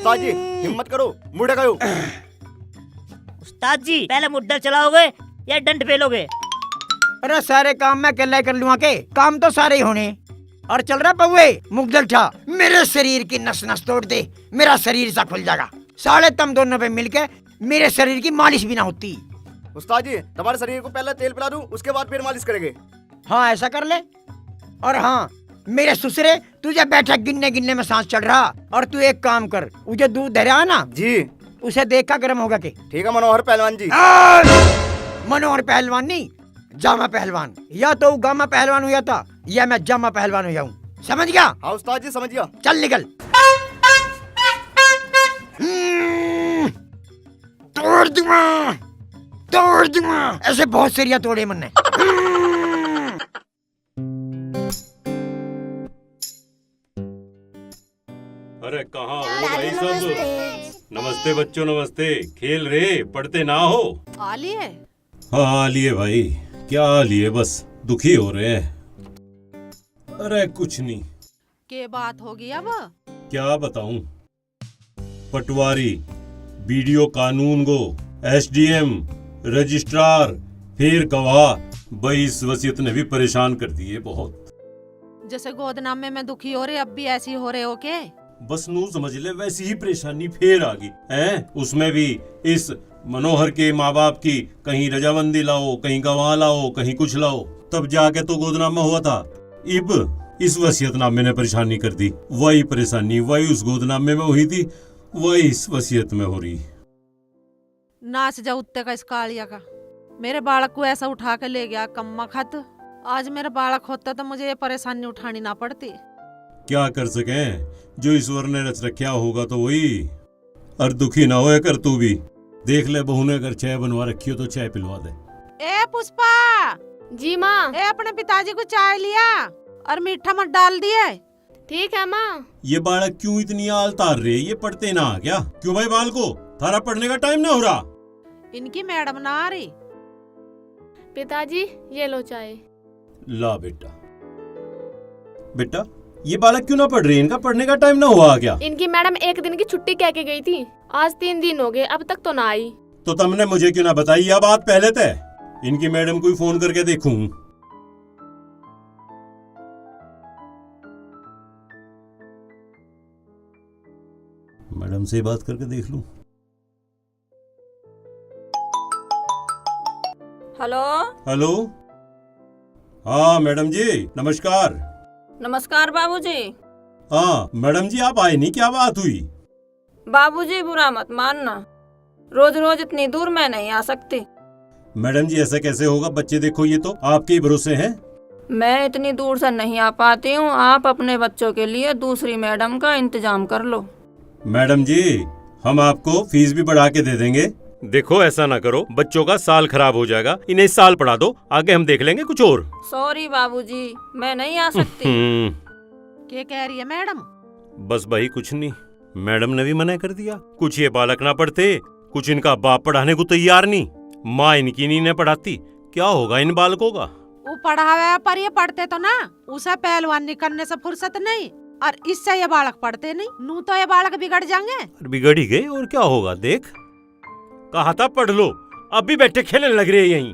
उस्ताद जी हिम्मत करो, मुड़े गयो। उस्ताद जी पहले मुड्डा चलाओगे या डंड पेलोगे? अरे सारे काम मैं अकेला कर लूँगा के? काम तो सारे ही होने। और चल रहा पौवे मुगदल ठा, मेरे शरीर की नस नस तोड़ दे, मेरा शरीर सा खुल जाएगा। साले तुम दोनों पे मिलके मेरे शरीर की मालिश भी ना होती। उस्ताद जी तुम्हारे शरीर को पहले तेल पिला दूं, उसके बाद फिर मालिश करेंगे। हाँ ऐसा कर ले। और हाँ मेरे ससुरे, तुझे बैठा गिनने गिनने में सांस चढ़ रहा। और तू एक काम कर, मुझे दूध दे रहा ना जी उसे देखा गर्म होगा के? ठीक है मनोहर पहलवान जी। मनोहर पहलवान नहीं, जामा पहलवान। या तो गामा पहलवान हुआ था या मैं जामा पहलवान हुआ हूँ, समझ गया? हाँ उस्ताद जी समझ गया। चल निकल। तोड़ दूंगा, तोड़ दूंगा, ऐसे बहुत सरिया तोड़े मन ने। अरे कहाँ हो भाई सब? नमस्ते बच्चों, नमस्ते। खेल रहे, पढ़ते ना हो? आ लिए? हाँ लिए भाई, क्या लिए, बस दुखी हो रहे हैं। अरे कुछ नहीं। के बात होगी अब? क्या बताऊं, पटवारी, बीडीओ कानून गो, एसडीएम, रजिस्ट्रार, फिर गवाह, भाई इस वसीयत ने भी परेशान कर दिए बहुत। जैसे गोदनामे में दुखी हो रहे अब भी ऐसी हो रहे हो के? बस नू समझ ले, वैसी ही परेशानी फिर आ गई है। उसमें भी इस मनोहर के माँ बाप की कहीं रजामंदी लाओ, कहीं गवाह लाओ, कहीं कुछ लाओ, तब जाके तो गोदनामा हुआ था। इब इस वसीयतनामे ने परेशानी कर दी। वही परेशानी वही उस गोदनामे में हुई थी, वही इस वसीयत में हो रही। नाच जा उत्ते का इस कालिया का। मेरे बालक को ऐसा उठा के ले गया कम्मा खत। आज मेरा बालक होता तो मुझे ये परेशानी उठानी ना पड़ती। क्या कर सके, जो ईश्वर ने रच रखा होगा तो वही। और दुखी ना होए कर तू भी। देख ले बहू ने अगर चाय बनवा रखी हो तो चाय पिलवा दे। ए पुष्पा। जी माँ। ए अपने पिताजी को चाय लिया और मीठा मत डाल दिए। ठीक है माँ। ये बालक क्यों इतनी आल तार रहे, ये पढ़ते ना क्या? क्यों भाई बाल को, थारा पढ़ने का टाइम ना हो रहा? इनकी मैडम ना आ रही। पिताजी ये लो चाय। ला बेटा। बेटा ये बालक क्यों ना पढ़ रही, इनका पढ़ने का टाइम ना हुआ क्या? इनकी मैडम एक दिन की छुट्टी कह के गई थी, आज 3 दिन हो गए अब तक तो ना आई। तो तुमने मुझे क्यों ना बताई यह बात पहले तय? इनकी मैडम को ही फोन करके देखूं। मैडम से बात करके देख लूं। हेलो। हेलो। हाँ मैडम जी नमस्कार। नमस्कार बाबूजी। हाँ मैडम जी आप आए नहीं, क्या बात हुई? बाबूजी बुरा मत मानना, रोज रोज इतनी दूर मैं नहीं आ सकती। मैडम जी ऐसा कैसे होगा, बच्चे देखो ये तो आपके ही भरोसे हैं। मैं इतनी दूर से नहीं आ पाती हूँ, आप अपने बच्चों के लिए दूसरी मैडम का इंतजाम कर लो। मैडम जी हम आपको फीस भी बढ़ा के दे देंगे। देखो ऐसा ना करो, बच्चों का साल खराब हो जाएगा, इन्हें इस साल पढ़ा दो, आगे हम देख लेंगे कुछ और। सॉरी बाबूजी मैं नहीं आ सकती। क्या कह रही है मैडम? बस भाई कुछ नहीं, मैडम ने भी मना कर दिया। कुछ ये बालक ना पढ़ते, कुछ इनका बाप पढ़ाने को तैयार नहीं, माँ इनकी नहीं पढ़ाती, क्या होगा इन बालकों का? वो पढ़ावे पर ये पढ़ते तो ना, उसे पहलवानी करने से फुर्सत नहीं, और इससे ये बालक पढ़ते नहीं। नू तो ये बालक बिगड़ जाएंगे। बिगड़ ही गए और क्या होगा, देख कहा था पढ़ लो, अब भी बैठे खेलने लग रहे हैं यहीं।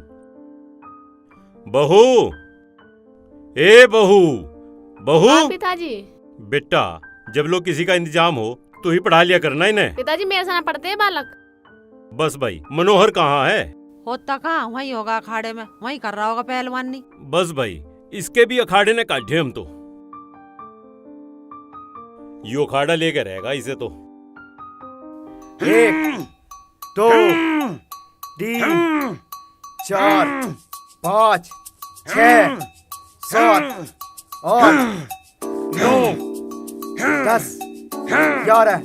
बहू, ए बहू, बहू। हाँ पिताजी। बेटा जब लोग किसी का इंतजाम हो तो ही पढ़ा लिया करना इन्हें। पिताजी मेरे से ना पढ़ते हैं बालक। बस भाई मनोहर कहाँ है? होता कहाँ, वही होगा अखाड़े में, वही कर रहा होगा पहलवानी। बस भाई इसके भी अखाड़े ने काटे हम तो, यो अखाड़ा लेकर रहेगा इसे तो। 1 2 3 4 5 6 7 8 9 10 11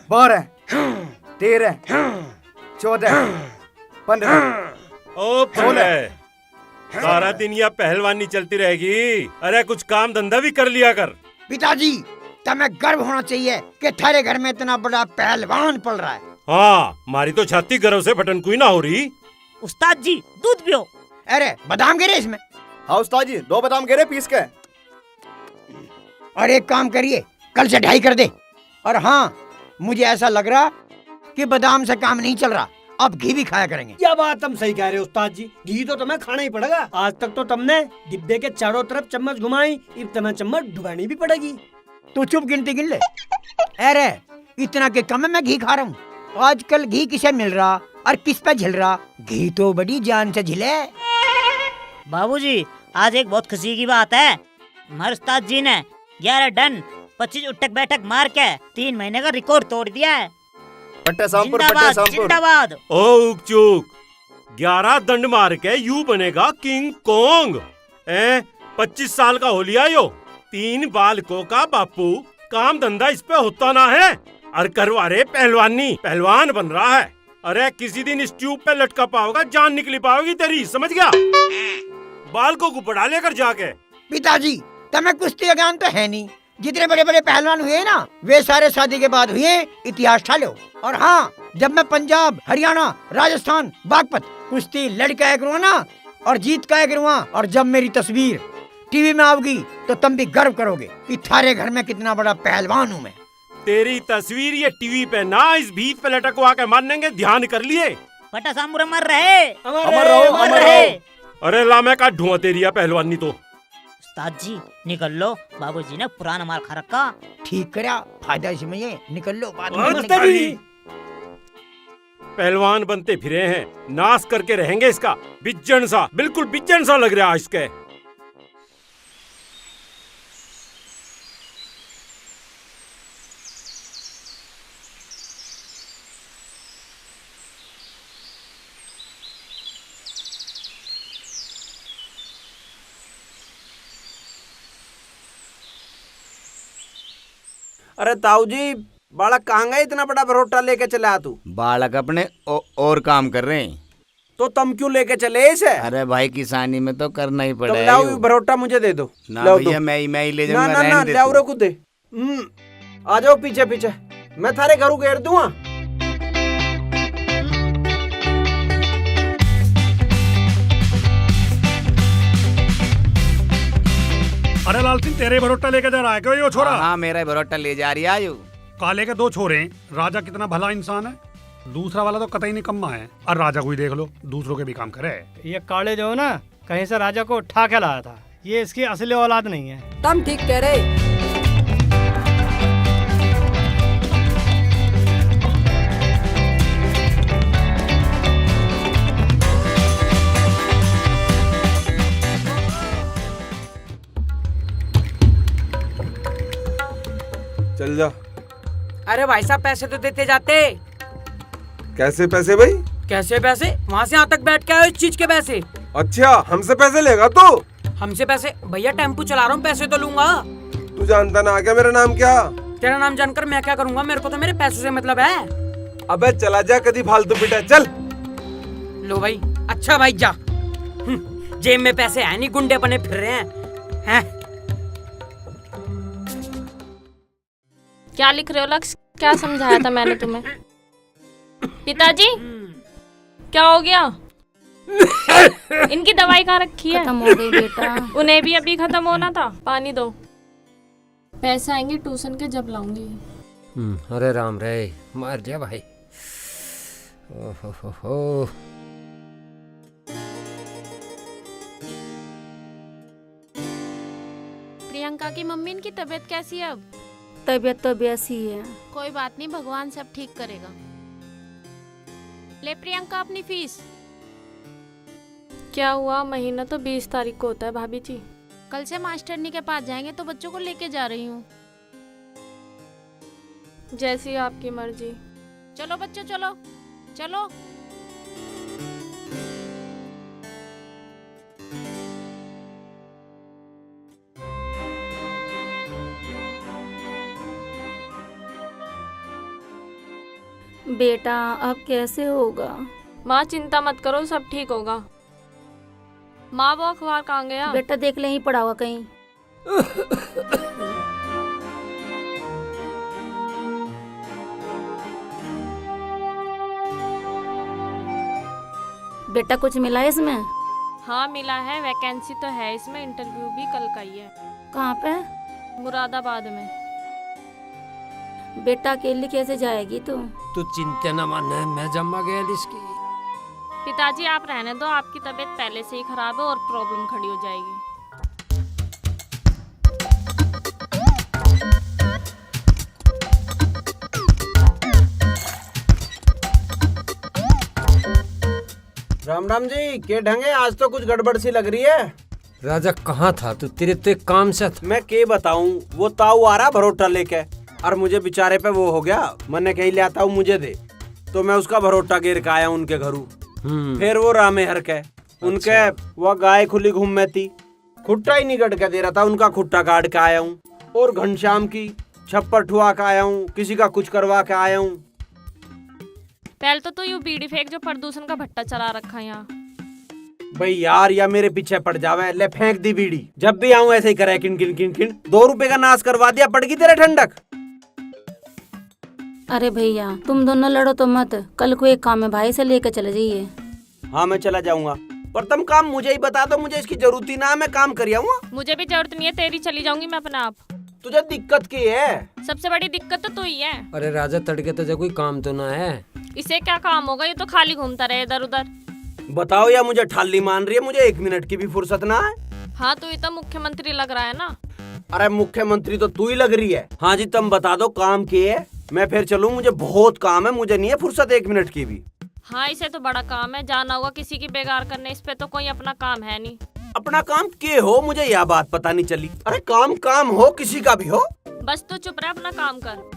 12 13 14 15। ओ फुले, सारा दिन यह पहलवानी चलती रहेगी, अरे कुछ काम धंधा भी कर लिया कर। पिताजी तुम्हें गर्व होना चाहिए कि थारे घर में इतना बड़ा पहलवान पल रहा है। हाँ हमारी तो छाती गर्व से फटन कोई ना हो रही। उस्ताद जी दूध पियो। अरे बादाम गिरे इसमें। हाँ उस्ताद जी 2 बादाम गिरे पीस के। और एक काम करिए, कल से 2.5 कर दे। और हाँ मुझे ऐसा लग रहा कि बादाम से काम नहीं चल रहा, अब घी भी खाया करेंगे। यह बात तुम सही कह रहे हो उस्ताद जी, घी तो तुम्हें खाना ही पड़ेगा। आज तक तो तुमने डिब्बे के चारों तरफ चम्मच घुमाई, अब तुम्हें चम्मच डुबानी भी पड़ेगी। तू चुप गिनती गिन ले। अरे इतना के कम में मैं घी खा रहा हूँ। आजकल घी किसे मिल रहा और किस पे झिल रहा, घी तो बड़ी जान से झिले। बाबूजी आज एक बहुत खुशी की बात है, हमारे उस्ताद जी ने 11 डन 25 उठक बैठक मार के 3 महीने का रिकॉर्ड तोड़ दिया है। पट्टे सामपुर, पट्टे जिंदाबाद सामपुर। जिंदाबाद। ओ उकचूक, 11 दंड मार के यू बनेगा किंग कोंग। 25 साल का हो लिया यो, 3 बालकों का बापू, काम धंधा इस पे होता ना है, और करवारे पहलवानी, पहलवान बन रहा है। अरे किसी दिन इस ट्यूब पे लटका पाओगा, जान निकली पाओगी तेरी, समझ गया? बालकों को पढ़ा लेकर जाके। पिताजी तुम्हें कुश्ती का ज्ञान तो है नहीं, जितने बड़े बड़े पहलवान हुए ना वे सारे शादी के बाद हुए, इतिहास ठा लो। और हाँ, जब मैं पंजाब, हरियाणा, राजस्थान, बागपत कुश्ती लड़का है करूँगा ना और जीत का है करूँगा, और जब मेरी तस्वीर टीवी में आओगी तो तुम भी गर्व करोगे कि थारे घर में कितना बड़ा पहलवान हूँ मैं। तेरी तस्वीर ये टीवी पे ना इस भीत पे लटकवा के मानेंगे, ध्यान कर लिए? पट्टा सामपुर अमर रहे, अमर रहो, अमर अमर रहे। रहो। अरे ला मैं का ढूंढ तेरी पहलवानी तो। उस्ताद जी निकल लो, बाबूजी ने पुराना माल खा रखा। ठीक करा, फायदा इसमें ये, निकल लो बाद में। उस्ताद पहलवान बनते फिरे हैं, नाश करके रहेंगे इसका। बिज्जन सा, बिल्कुल बिज्जन सा लग रहा है इसके। अरे ताऊ जी, बालक कहाँ गए इतना बड़ा भरोटा लेके चला तू? बालक अपने और काम कर रहे हैं। तो तुम क्यों लेके चले इसे? अरे भाई किसानी में तो करना ही तो पड़ेगा। लाओ भरोटा मुझे दे दो। ना लाओ भैया दो। मैं ही ले ना जाऊंगा। ना ना, रहने दे लाओ तू। रे खुद दे। आ जाओ पीछे पीछे, मैं थारे घरों घेर दूंगा। अरे लाल सिंह, तेरे भरोटा लेके जा रहा है क्यों ये छोरा? हाँ मेरा भरोटा ले जा रही है आयु। काले के 2 छोरे हैं, राजा कितना भला इंसान है, दूसरा वाला तो कतई निकम्मा है। और राजा को ही देख लो, दूसरों के भी काम करे। ये काले जो है ना, कहीं से राजा को उठा के लाया था, ये इसकी असली औलाद नहीं है। तुम ठीक कह रहे। चल जा। अरे भाई साहब पैसे तो देते जाते। कैसे पैसे भाई? कैसे पैसे? वहाँ से यहाँ तक बैठ के आए इस चीज के पैसे। अच्छा, हमसे पैसे लेगा तू? हमसे पैसे? भैया टेम्पू चला रहा हूँ, पैसे तो लूंगा। तू जानता ना क्या मेरा नाम क्या? तेरा नाम जानकर मैं क्या करूँगा, मेरे को तो मेरे पैसों से मतलब है। अबे चला जा, कभी फालतू पिटा। चल लो भाई। अच्छा भाई जा। जेब में पैसे है नहीं, गुंडे बने फिर रहे हैं। क्या लिख रहे हो लक्ष्य? क्या समझाया था मैंने तुम्हें? पिताजी क्या हो गया? इनकी दवाई कहाँ रखी है? खत्म हो गई बेटा। उन्हें भी अभी खत्म होना था। पानी दो। पैसे आएंगे ट्यूशन के जब लाऊंगी। अरे राम रे, मार जा भाई। ओहो। प्रियंका की मम्मी, इनकी तबीयत कैसी है अब? तबीयत तो वैसी ही है। कोई बात नहीं, भगवान सब ठीक करेगा। ले प्रियंका अपनी फीस। क्या हुआ? महीना तो 20 तारीख को होता है भाभी जी। कल से मास्टरनी के पास जाएंगे तो बच्चों को लेके जा रही हूँ। जैसी आपकी मर्जी। चलो बच्चों चलो चलो। बेटा अब कैसे होगा? माँ चिंता मत करो, सब ठीक होगा। माँ वो अखबार कहाँ गया? बेटा देख ले, ही पड़ा हुआ कहीं। बेटा कुछ मिला है इसमें? हाँ मिला है, वैकेंसी तो है इसमें, इंटरव्यू भी कल का ही है। कहाँ पे? मुरादाबाद में। बेटा अकेली कैसे जाएगी तू? तू चिंता न माने, मैं जमा गया इसकी। पिताजी आप रहने दो, आपकी तबीयत पहले से ही खराब है और प्रॉब्लम खड़ी हो जाएगी। राम राम जी, के ढंगे आज तो कुछ गड़बड़ सी लग रही है। राजा कहाँ था तू? तेरे तो एक काम से था। मैं के बताऊं, वो ताऊ आ रहा भरोटा लेके और मुझे बेचारे पे वो हो गया, मैंने कहीं ले आता हूँ मुझे दे, तो मैं उसका भरोटा गिर के आया उनके घरू। फिर वो रामे हर के उनके वो गाय खुली घूम में थी, खुट्टा ही नहीं कट के दे रहा था, उनका खुट्टा काट के आया हूँ। और घनश्याम की छप्पर ठुआ के आया हूँ, किसी का कुछ करवा के आया हूँ। पहले तो तू यूं बीड़ी फेंक जो प्रदूषण का भट्टा चला रखा है यहाँ। भाई यार, या मेरे पीछे पड़ जावे, ले फेंक दी बीड़ी। जब भी आऊं ऐसे ही करे किन किन किन किन। 2 रुपए का नाश करवा दिया, पड़ गई तेरे ठंडक। अरे भैया तुम दोनों लड़ो तो मत, कल को एक काम है भाई से लेकर चले जाइए। हाँ मैं चला जाऊंगा, पर तुम काम मुझे ही बता दो, मुझे इसकी जरूरत ही ना, मैं काम कर आऊंगा। मुझे भी जरूरत नहीं है, तेरी चली जाऊंगी मैं अपने आप। तुझे दिक्कत की है? सबसे बड़ी दिक्कत तो तू ही है। अरे राजा तड़के तो कोई काम तो ना है। इसे क्या काम होगा, ये तो खाली घूमता रहे इधर उधर। बताओ, या मुझे ठाली मान रही है, मुझे 1 मिनट की भी फुर्सत ना है। हाँ तू ही तो मुख्यमंत्री लग रहा है ना। अरे मुख्यमंत्री तो तू ही लग रही है। हाँ जी, तुम बता दो काम की है, मैं फिर चलूं, मुझे बहुत काम है, मुझे नहीं है फुर्सत 1 मिनट की भी। हाँ इसे तो बड़ा काम है, जाना होगा किसी की बेगार करने, इस पे तो कोई अपना काम है नहीं। अपना काम के हो, मुझे यह बात पता नहीं चली। अरे काम काम हो, किसी का भी हो, बस तू चुप रह, अपना काम कर।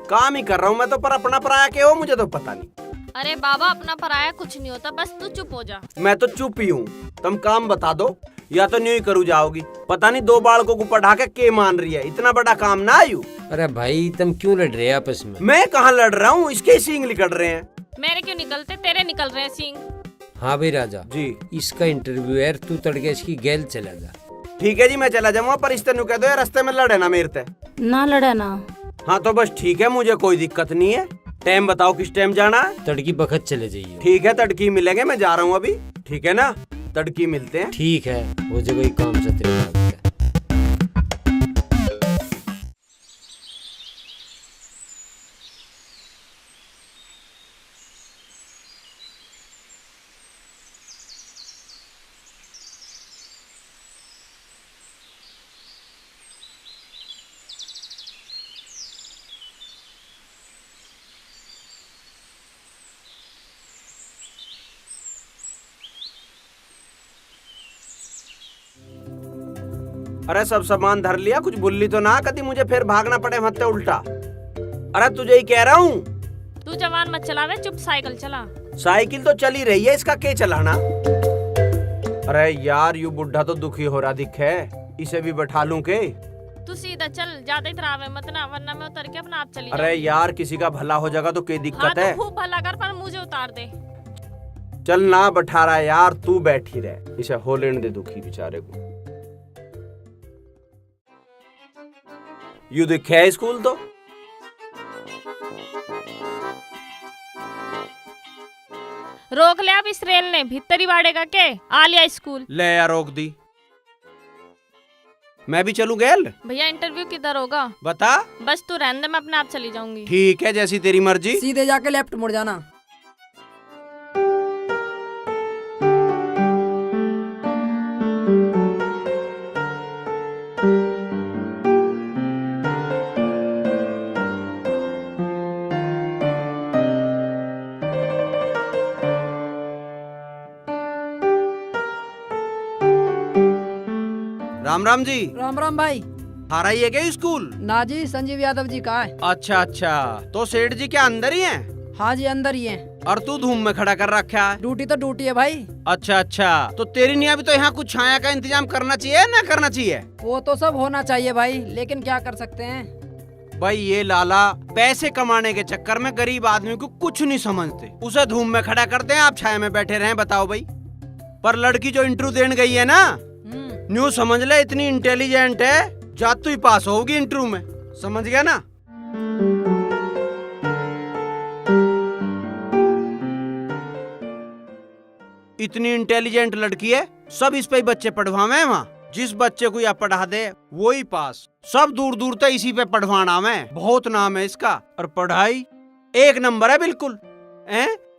काम ही कर रहा हूँ मैं तो, पर अपना पराया के हो मुझे तो पता नहीं। अरे बाबा अपना पराया कुछ नहीं होता, बस तू चुप हो जा। मैं तो चुप ही हूँ, तुम काम बता दो, या तो न्यू ही करू जाओगी। पता नहीं 2 बालकों को पढ़ा के मान रही है, इतना बड़ा काम ना आयु। अरे भाई तुम क्यों लड़ रहे हैं आपस में? मैं कहाँ लड़ रहा हूँ, इसके सींग निकल रहे हैं। मेरे क्यों निकलते, तेरे निकल रहे हैं सींग। हाँ भाई राजा जी, इसका इंटरव्यू है, तू तड़के इसकी गैल चला जा। ठीक है जी, मैं चला जाऊंगा, पर इस तरह कह दो रास्ते में लड़े ना मेरे से। ना लड़ा ना। हाँ तो बस ठीक है, मुझे कोई दिक्कत नहीं है। टाइम बताओ किस टाइम जाना है? तड़की बखत चले जाइए। ठीक है, तड़की मिलेंगे, मैं जा रहा हूँ अभी। ठीक है ना, तड़की मिलते हैं। ठीक है, वो जो कोई काम से तेरे भाग गया। अरे सब सामान धर लिया, कुछ बुल्ली तो ना कभी मुझे फिर भागना पड़े मत्ते उल्टा। अरे तुझे ही कह रहा हूँ। तू जवान मत चलावे, चुप साइकिल चला। साइकिल तो चली रही है, इसका क्या चलाना? अरे यार, यू बुढ़ा तो दुखी हो रहा दिखे, इसे भी बैठा लूं के? तू सीधा चल, ज्यादा इतरावे मत ना, वरना मैं उतर के अपना आप चली अरे यार, किसी का भला हो जाएगा तो क्या दिक्कत है? तो खूब भला कर, पर मुझे उतार दे। चल ना बैठा रहा यार, तू बैठी रहे, इसे हो लेने दे दुखी बेचारे को। यू दिखे है स्कूल तो? रोक ले अब इस रेल ने, भीतर ही बाड़ेगा के आ लिया स्कूल। ले यार रोक दी, मैं भी चलूं गैल? भैया इंटरव्यू किधर होगा बता। बस तू रहने दे, मैं अपने आप चली जाऊंगी। ठीक है, जैसी तेरी मर्जी। सीधे जाके लेफ्ट मुड़ जाना। राम राम जी। राम राम भाई। हारा ही है क्या स्कूल? ना जी, संजीव यादव जी का है। अच्छा अच्छा, तो सेठ जी क्या अंदर ही हैं? हाँ जी अंदर ही है। और तू धूम में खड़ा कर रखा है? ड्यूटी तो ड्यूटी है भाई। अच्छा अच्छा, तो तेरी नहीं अभी तो यहाँ कुछ छाया का इंतजाम करना चाहिए ना करना चाहिए? वो तो सब होना चाहिए भाई, लेकिन क्या कर सकते हैं भाई। ये लाला पैसे कमाने के चक्कर में गरीब आदमी को कुछ नहीं समझते, उसे धूम में खड़ा करते हैं, आप छाया में बैठे रहे। बताओ भाई। पर लड़की जो इंटरव्यू देने गई है ना, न्यू समझ ले, इतनी इंटेलिजेंट है, जातू ही पास होगी इंटरव्यू में, समझ गया ना? इतनी इंटेलिजेंट लड़की है, सब इस पे ही बच्चे पढ़वावे हैं वहाँ। जिस बच्चे को यह पढ़ा दे वो ही पास। सब दूर दूर तक इसी पे पढ़वाना मैं, बहुत नाम है इसका। और पढ़ाई 1 नंबर है बिल्कुल।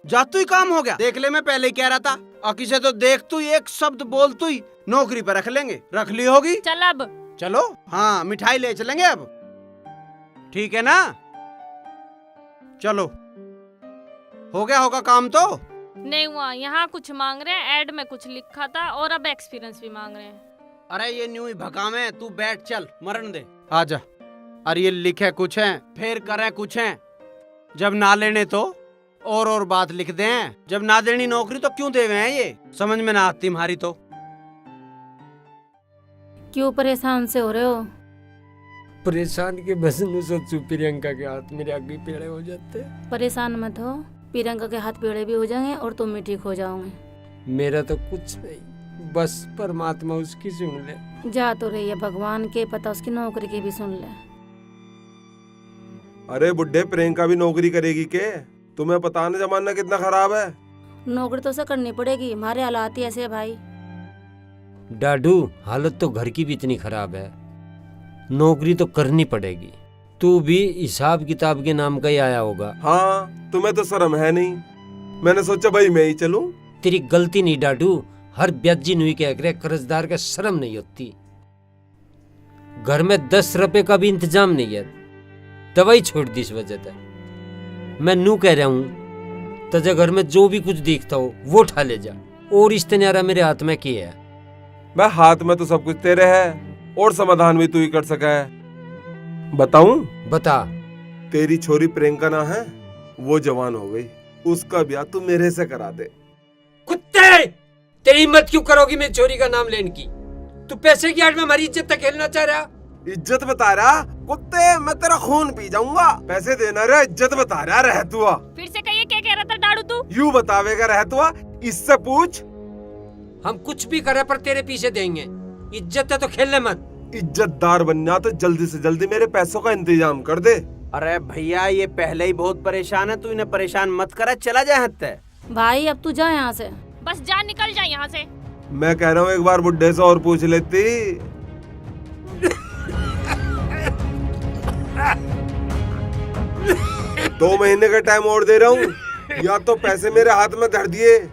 जातू ही काम हो गया। देख ले, मैं पहले ही कह रहा था। और किसे तो देख तू एक शब्द बोल तू ही नौकरी पे रख लेंगे। रख ली होगी? चल अब चलो, हाँ मिठाई ले चलेंगे अब, ठीक है ना? चलो, हो गया होगा काम तो? नहीं हुआ। यहाँ कुछ मांग रहे हैं, ऐड में कुछ लिखा था, और अब एक्सपीरियंस भी मांग रहे हैं। अरे ये न्यू ही भगा में, तू बैठ, चल मरण दे, आजा। अरे ये लिखे कुछ है, फिर करे कुछ है। जब ना लेने तो और बात लिख दे। जब ना देनी नौकरी तो क्यों देवे हैं? ये समझ में ना आती तुम्हारी तो। क्यों परेशान से हो रहे हो? परेशान के बस न सोचू प्रियंका के हाथ मेरे आगे पेड़े हो जाते। परेशान मत हो, प्रियंका के हाथ पेड़े भी हो जाएंगे और तुम भी ठीक हो जाओगे। मेरा तो कुछ नहीं, बस परमात्मा उसकी सुन ले। जा तो रही है भगवान के, पता उसकी नौकरी की भी सुन ले। अरे बुड्ढे, प्रियंका भी नौकरी करेगी के? तुम्हें पता ना जमाना कितना खराब है। नौकरी तो उसे करनी पड़ेगी, हमारे हालात ही ऐसे है भाई। डाडू, हालत तो घर की भी इतनी खराब है, नौकरी तो करनी पड़ेगी। तू भी हिसाब किताब के नाम का ही आया होगा। हाँ, तुम्हें तो शर्म है नहीं। मैंने सोचा भाई मैं ही चलूं। तेरी गलती नहीं डाडू, हर ब्याजी नुई के अगले कर्जदार का शर्म नहीं होती। घर में 10 रुपए का भी इंतजाम नहीं है, दवाई छोड़ दी इस वजह से। मैं नू कह रहा हूँ, तुझे घर में जो भी कुछ दिखता हो वो उठा ले जा। और इस तनियारा मेरे हाथ में किया है। मैं हाथ में तो सब कुछ तेरे है, और समाधान भी तू ही कर सका है। बताऊं? बता। तेरी छोरी प्रियंका ना है, वो जवान हो गई, उसका ब्याह तू मेरे से करा दे। कुत्ते, तेरी हिम्मत क्यों करोगी मेरी छोरी का नाम लेने की? तू पैसे की आड़ में हमारी इज्जत तक खेलना चाह रहा? इज्जत बता रहा? कुत्ते, मैं तेरा खून पी जाऊंगा। पैसे देना रे, इज्जत बता रहा। रह तू फिर से कहिए, क्या कह रहा था डाडू तू? यूं बतावेगा रह तू, इससे पूछ। हम कुछ भी करे पर तेरे पीछे देंगे। इज्जत है तो खेलने मत। इज्जतदार बनना तो जल्दी से जल्दी मेरे पैसों का इंतजाम कर दे। अरे भैया, ये पहले ही बहुत परेशान है, तू इन्हें परेशान मत करा, चला जा हत्ते। भाई अब तू जा यहाँ से। बस जा, निकल जा यहाँ से। मैं कह रहा हूँ एक बार बुड्ढे से और पूछ लेती। 2 महीने का टाइम और दे रहा हूँ, या तो पैसे मेरे हाथ में धर दिए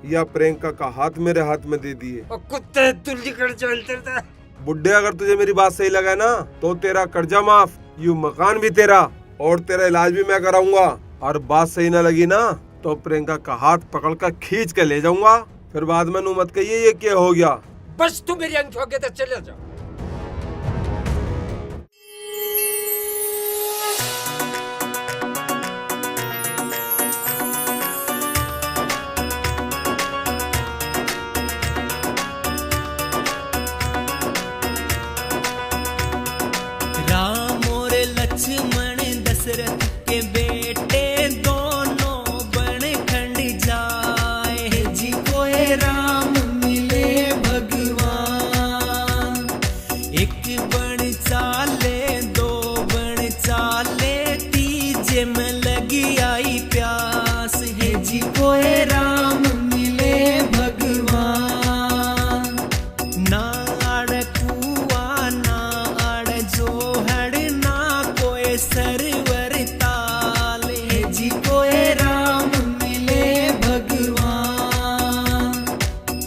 या प्रियंका का हाथ मेरे हाथ में दे दिए। कुत्ते, तू निकल चलते। बुड्ढे, अगर तुझे मेरी बात सही लगा ना तो तेरा कर्जा माफ, यूं मकान भी तेरा, और तेरा इलाज भी मैं कराऊंगा। और बात सही ना लगी ना तो प्रियंका का हाथ पकड़कर खींच के ले जाऊंगा। फिर बाद में नू मत कहिए ये क्या हो गया। बस तू मेरी आंख के तो चले जा। राम और लक्ष्मण दशरथ के बेटे दोनों बन खंड जाए जी, कोई राम मिले भगवान। एक बन चाले, 2 बन चाले, तीजे में लगी आई प्यास है जी, कोई राम मिले भगवान। ना आड़ कुआ ना आड़ जोहड़, ना कोई सरवर ताल है जी, कोई राम मिले भगवान।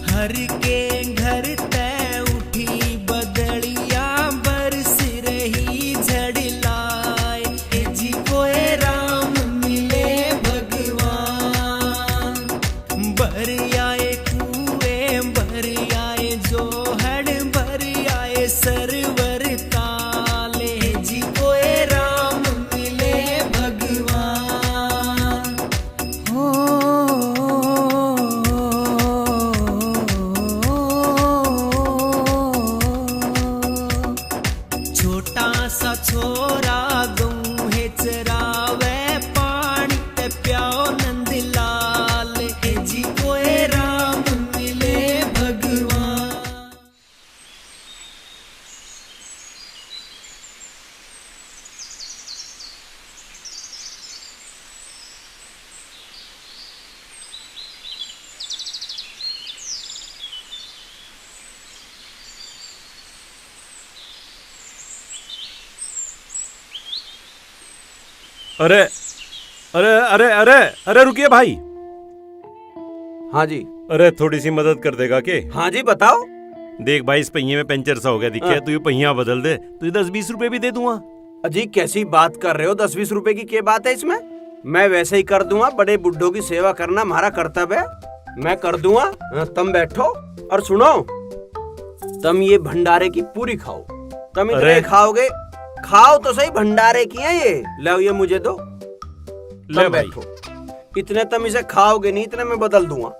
हर के घर तय उठी बदलिया, बरस रही झड़ लाए है जी, कोई राम मिले भगवान। बर आए कुएं, बर आए जोहड़, बर आए सरवर ताले जी, कोई राम मिले भगवान। हो छोटा सा छोरा गऊ है चरावे, पानी पे प्याओ नंद लाल है जी, कोई राम मिले भगवान। अरे अरे अरे अरे अरे रुकिए भाई। हाँ जी। अरे थोड़ी सी मदद कर देगा के? हाँ जी बताओ। देख भाई, इस पहिए में पंचर सा हो गया दिखे, तू ये पहिया बदल दे, तुझे 10-20 रुपए भी दे दूंगा। अजी कैसी बात कर रहे हो, 10-20 रुपए की क्या बात है इसमें? मैं वैसे ही कर दूंगा, बड़े बुड्ढों की सेवा करना हमारा कर्तव्य है, मैं कर दूंगा। तुम बैठो और सुनो, तुम ये भंडारे की पूरी खाओ। तुम इतने खाओगे, खाओ तो सही, भंडारे की है ये। लो ये मुझे दो, तुम बैठो। इतने तुम इसे खाओगे नहीं, इतने मैं बदल दूंगा।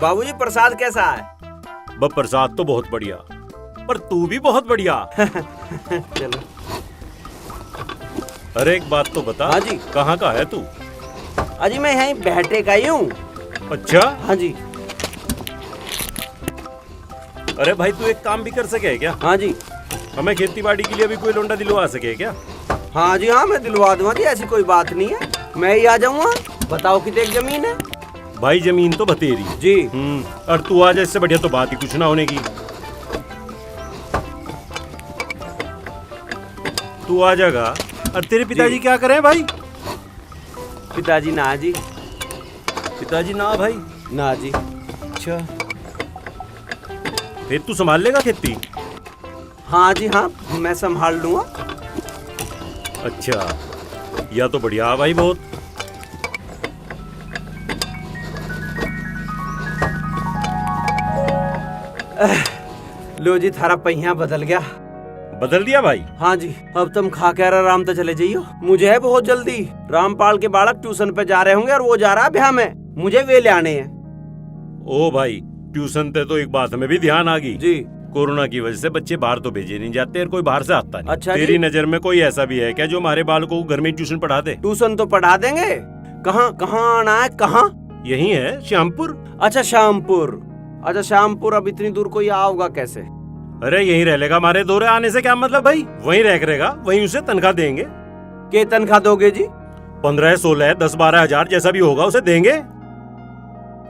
बाबूजी प्रसाद कैसा है? प्रसाद तो बहुत बढ़िया, पर तू भी बहुत बढ़िया। चलो। अरे एक बात तो बता। हाँ जी। कहाँ का है तू? अजी मैं यहीं बैठे का ही हूँ। अच्छा। हाँ जी। अरे भाई तू एक काम भी कर सके क्या? हाँ जी। हमें खेती बाड़ी के लिए भी कोई लोंडा दिलवा सके क्या? हाँ जी हाँ, मैं दिलवा दूंगा जी, ऐसी कोई बात नहीं है, मैं ही आ जाऊंगा। बताओ कितने जमीन है? भाई जमीन तो बतेरी जी। और तू आ जा, इससे बढ़िया तो बात ही कुछ ना होने की। तू आ जाएगा। और तेरे पिताजी क्या करें भाई? पिताजी ना जी। पिताजी ना भाई? ना जी। अच्छा, फिर तू संभाल लेगा खेती? हाँ जी हाँ, मैं संभाल लूंगा। अच्छा, या तो बढ़िया भाई बहुत। लो जी, थारा पहिया बदल गया। बदल दिया भाई? हाँ जी। अब तुम खा के आराम तो चले जाइयो, मुझे है बहुत जल्दी। रामपाल के बालक ट्यूशन पे जा रहे होंगे और वो जा रहा है ब्याह में, मुझे वे ले आने हैं। ओ भाई, ट्यूशन पे तो एक बात हमें भी ध्यान आ गई जी। कोरोना की वजह से बच्चे बाहर तो भेजे नहीं जाते और कोई बाहर से आता नहीं। अच्छा तेरी जी? नजर में कोई ऐसा भी है क्या जो हमारे बालकों को घर में ट्यूशन पढ़ा दे? ट्यूशन तो पढ़ा देंगे। कहाँ कहाँ आना है? कहाँ? यही है श्यामपुर। अच्छा श्यामपुर। अच्छा श्यामपुर, अब इतनी दूर कोई आओगा कैसे? अरे यहीं रह लेगा, हमारे दौरे आने से क्या मतलब भाई? वहीं रह करेगा, वहीं उसे तनख्वाह देंगे। क्या तनख्वाह दोगे जी? 15, 16, 10-12 हजार जैसा भी होगा उसे देंगे।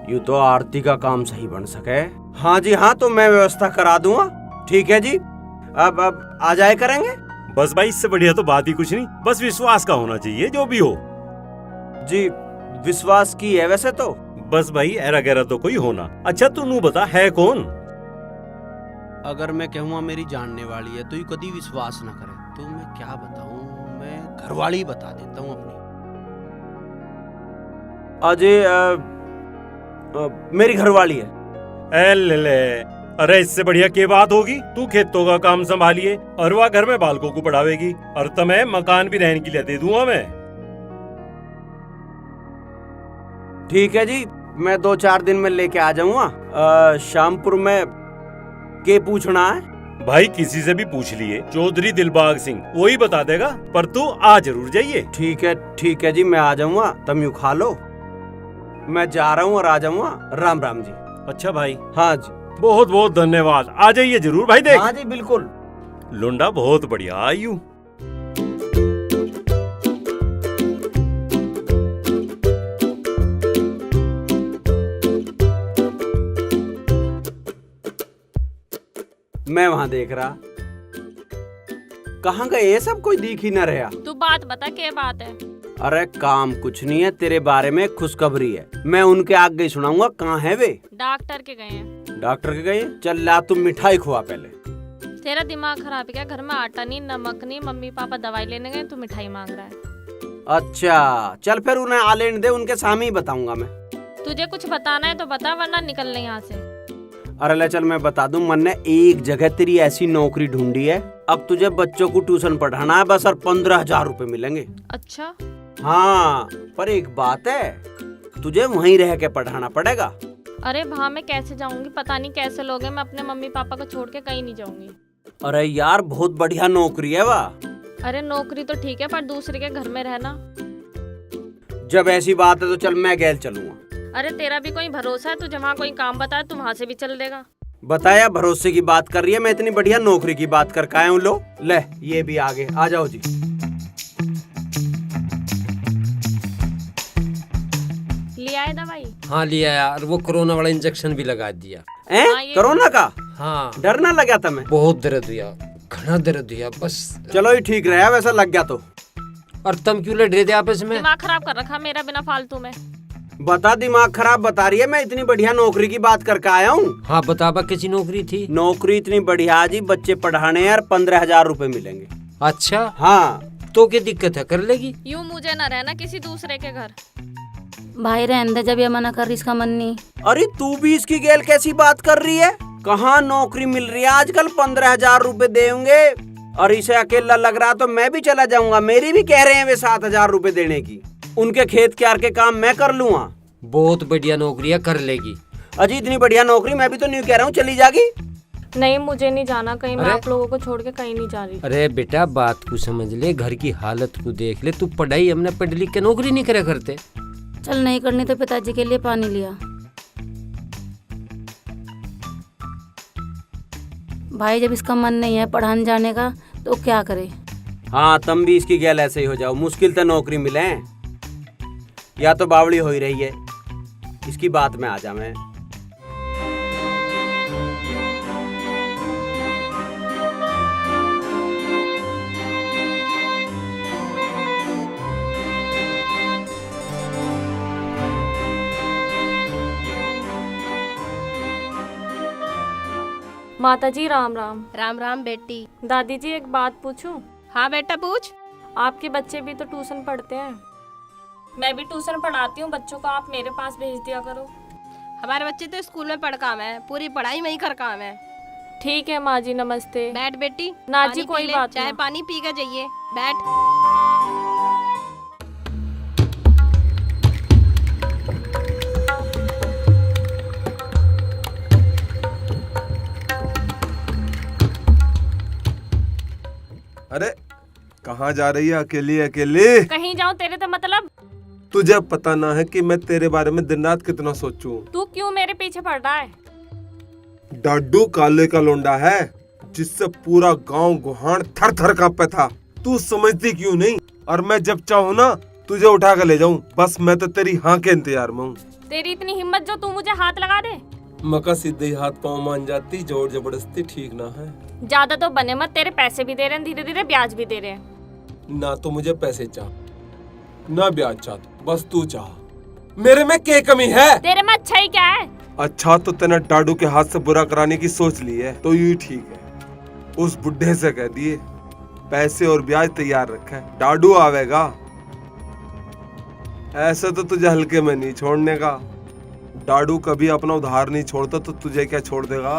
यूँ तो आरती का काम सही बन सके। हाँ जी हाँ, तो मैं व्यवस्था करा दूंगा। ठीक है जी, अब आ जाए करेंगे। बस भाई, इससे बढ़िया तो बात ही कुछ नहीं, बस विश्वास का होना चाहिए जो भी हो। जी विश्वास की है वैसे तो। बस भाई, ऐरा गैरा तो कोई होना। अच्छा तू नू बता, है कौन? अगर मैं कहूँगा मेरी जानने वाली है तो ये कभी विश्वास ना करे, तो मैं क्या बताऊँ, मैं घरवाली बता देता हूँ अपनी। अजय मेरी घरवाली है। ले, अरे इससे बढ़िया क्या बात होगी? तू खेतों का काम संभालिए और वह घर में बालकों को पढ़ावेगी, और तुम्हें मकान भी रहने के लिए दे दूंगा मैं। ठीक है जी, मैं 2-4 दिन में लेके आ जाऊंगा। श्यामपुर में के पूछना है? भाई किसी से भी पूछ लिए, चौधरी दिलबाग सिंह, वही बता देगा, पर तू आ जरूर जाइए। ठीक है जी, मैं आ जाऊंगा। तुम यूँ खा लो, मैं जा रहा हूँ और आ जाऊंगा। राम राम जी। अच्छा भाई। हाँ जी, बहुत बहुत धन्यवाद, आ जाइए जरूर भाई। देख हाँ जी बिल्कुल। लोंडा बहुत बढ़िया आयु। मैं वहाँ देख रहा, कहाँ गए ये सब, कोई दिख ही न रहा। तू बात बता, क्या बात है? अरे काम कुछ नहीं है, तेरे बारे में खुशखबरी है, मैं उनके आगे सुनाऊंगा। कहाँ है वे? डॉक्टर के गए हैं। डॉक्टर के गए? चल ला, तुम मिठाई खुआ पहले। तेरा दिमाग खराब है क्या? घर में आटा नहीं, नमक नहीं, मम्मी पापा दवाई लेने गए, तू मिठाई मांग रहा है। अच्छा चल फिर उन्हें आ लेने दे, उनके सामने ही बताऊंगा मैं। तुझे कुछ बताना है तो बता, वरना निकल ले यहाँ से। अरे ले चल, मैं बता दूं, मन ने एक जगह तेरी ऐसी नौकरी ढूंढी है, अब तुझे बच्चों को ट्यूशन पढ़ाना है बस, और 15,000 रुपए मिलेंगे। अच्छा हाँ, पर एक बात है, तुझे वहीं रह के पढ़ाना पड़ेगा। अरे वहाँ मैं कैसे जाऊंगी? पता नहीं कैसे लोग हैं, मैं अपने मम्मी पापा को छोड़ के कहीं नहीं जाऊंगी। अरे यार बहुत बढ़िया नौकरी है वाह। अरे नौकरी तो ठीक है, पर दूसरे के घर में रहना। जब ऐसी बात है तो चल मैं गैल चलूंगा। अरे तेरा भी कोई भरोसा है? तुझे वहाँ कोई काम बताए, तू वहाँ से भी चल देगा। बताया भरोसे की बात कर रही है, मैं इतनी बढ़िया नौकरी की बात कर आया हूँ। लो ले, ये भी आगे आ जाओ जी। लिया है दवाई? हाँ लिया यार, वो कोरोना वाला इंजेक्शन भी लगा दिया। कोरोना का? हाँ। डर ना लगा तुम्हें? बहुत दर्द हुआ, घना दर्द हुआ, बस। चलो ही ठीक रहा वैसा लग गया तो। और तुम क्यों लड़ रहे थे आपस में? दिमाग खराब कर रखा मेरा बिना फालतू में। बता, दिमाग खराब बता रही है? मैं इतनी बढ़िया नौकरी की बात करके आया हूँ। हाँ बता, कैसी नौकरी थी? नौकरी इतनी बढ़िया जी, बच्चे पढ़ाने यार 15,000 रुपए मिलेंगे। अच्छा हाँ। तो क्या दिक्कत है, कर लेगी? यूँ मुझे न रहना किसी दूसरे के घर। भाई रहने दे, जब ये मना कर रही इसका मन नहीं। अरे तू भी इसकी गैल कैसी बात कर रही है? कहाँ नौकरी मिल रही है आजकल? 15,000 रुपए देंगे और इसे अकेला लग रहा तो मैं भी चला जाऊंगा। मेरी भी कह रहे हैं वे 7,000 रुपए देने की। उनके खेत क्यार के काम मैं कर लूंगा। बहुत बढ़िया नौकरी है, कर लेगी। अजी इतनी बढ़िया नौकरी, मैं भी तो नहीं कह रहा हूँ चली जागी। नहीं मुझे नहीं जाना कहीं, मैं आप लोगों को छोड़ के कहीं नहीं जा रही। अरे बेटा बात को समझ ले, घर की हालत को देख ले। तू पढ़ाई हमने पढ़ लिख के नौकरी नहीं करा करते। चल नहीं करनी तो पिताजी के लिए पानी लिया। भाई जब इसका मन नहीं है पढ़ाने जाने का तो क्या करे? हाँ तुम भी इसकी गैल ऐसे ही हो जाओ। मुश्किल तो नौकरी मिले, या तो बावड़ी हो ही रही है। इसकी बात में आ जा मैं। माता जी राम राम। राम राम बेटी। दादी जी एक बात पूछूं? हाँ बेटा पूछ। आपके बच्चे भी तो ट्यूशन पढ़ते हैं, मैं भी ट्यूशन पढ़ाती हूँ बच्चों को, आप मेरे पास भेज दिया करो। हमारे बच्चे तो स्कूल में पढ़ काम है, पूरी पढ़ाई में ही कर काम है। ठीक है माँ जी, नमस्ते। बैठ बेटी। ना जी कोई बात चाहे पानी पी के जाइए। बैठ। अरे कहाँ जा रही है अकेली अकेली? कहीं जाऊँ तेरे तो मतलब? तुझे पता ना है कि मैं तेरे बारे में दिन रात कितना सोचूं। तू क्यों मेरे पीछे पड़ रहा है? डाडू काले का लोंडा है जिससे पूरा गांव गुहान थर थर कांपता था। तू समझती क्यों नहीं? और मैं जब चाहूँ ना तुझे उठा कर ले जाऊँ। बस मैं तो तेरी हाँ के इंतजार में हूँ। तेरी इतनी हिम्मत जो तू मुझे हाथ लगा दे? मका सीधे ही हाथ पाँव मान जाती, जोर जबरदस्ती ठीक ना है। ज्यादा तो बने मत, तेरे पैसे भी दे रहे हैं, धीरे धीरे ब्याज भी दे रहे हैं। ना तो मुझे पैसे चाह ना ब्याज चाह, बस तू चाह। मेरे में क्या कमी है? तेरे में अच्छा ही क्या है? अच्छा तो तेने डाडू के हाथ से बुरा कराने की सोच ली है तो ये ठीक है। उस बुढ़े से कह दिए पैसे और ब्याज तैयार रखा है, डाडू आवेगा। ऐसे तो तुझे हल्के में नहीं छोड़ने का। डाडू कभी अपना उधार नहीं छोड़ता तो तुझे क्या छोड़ देगा?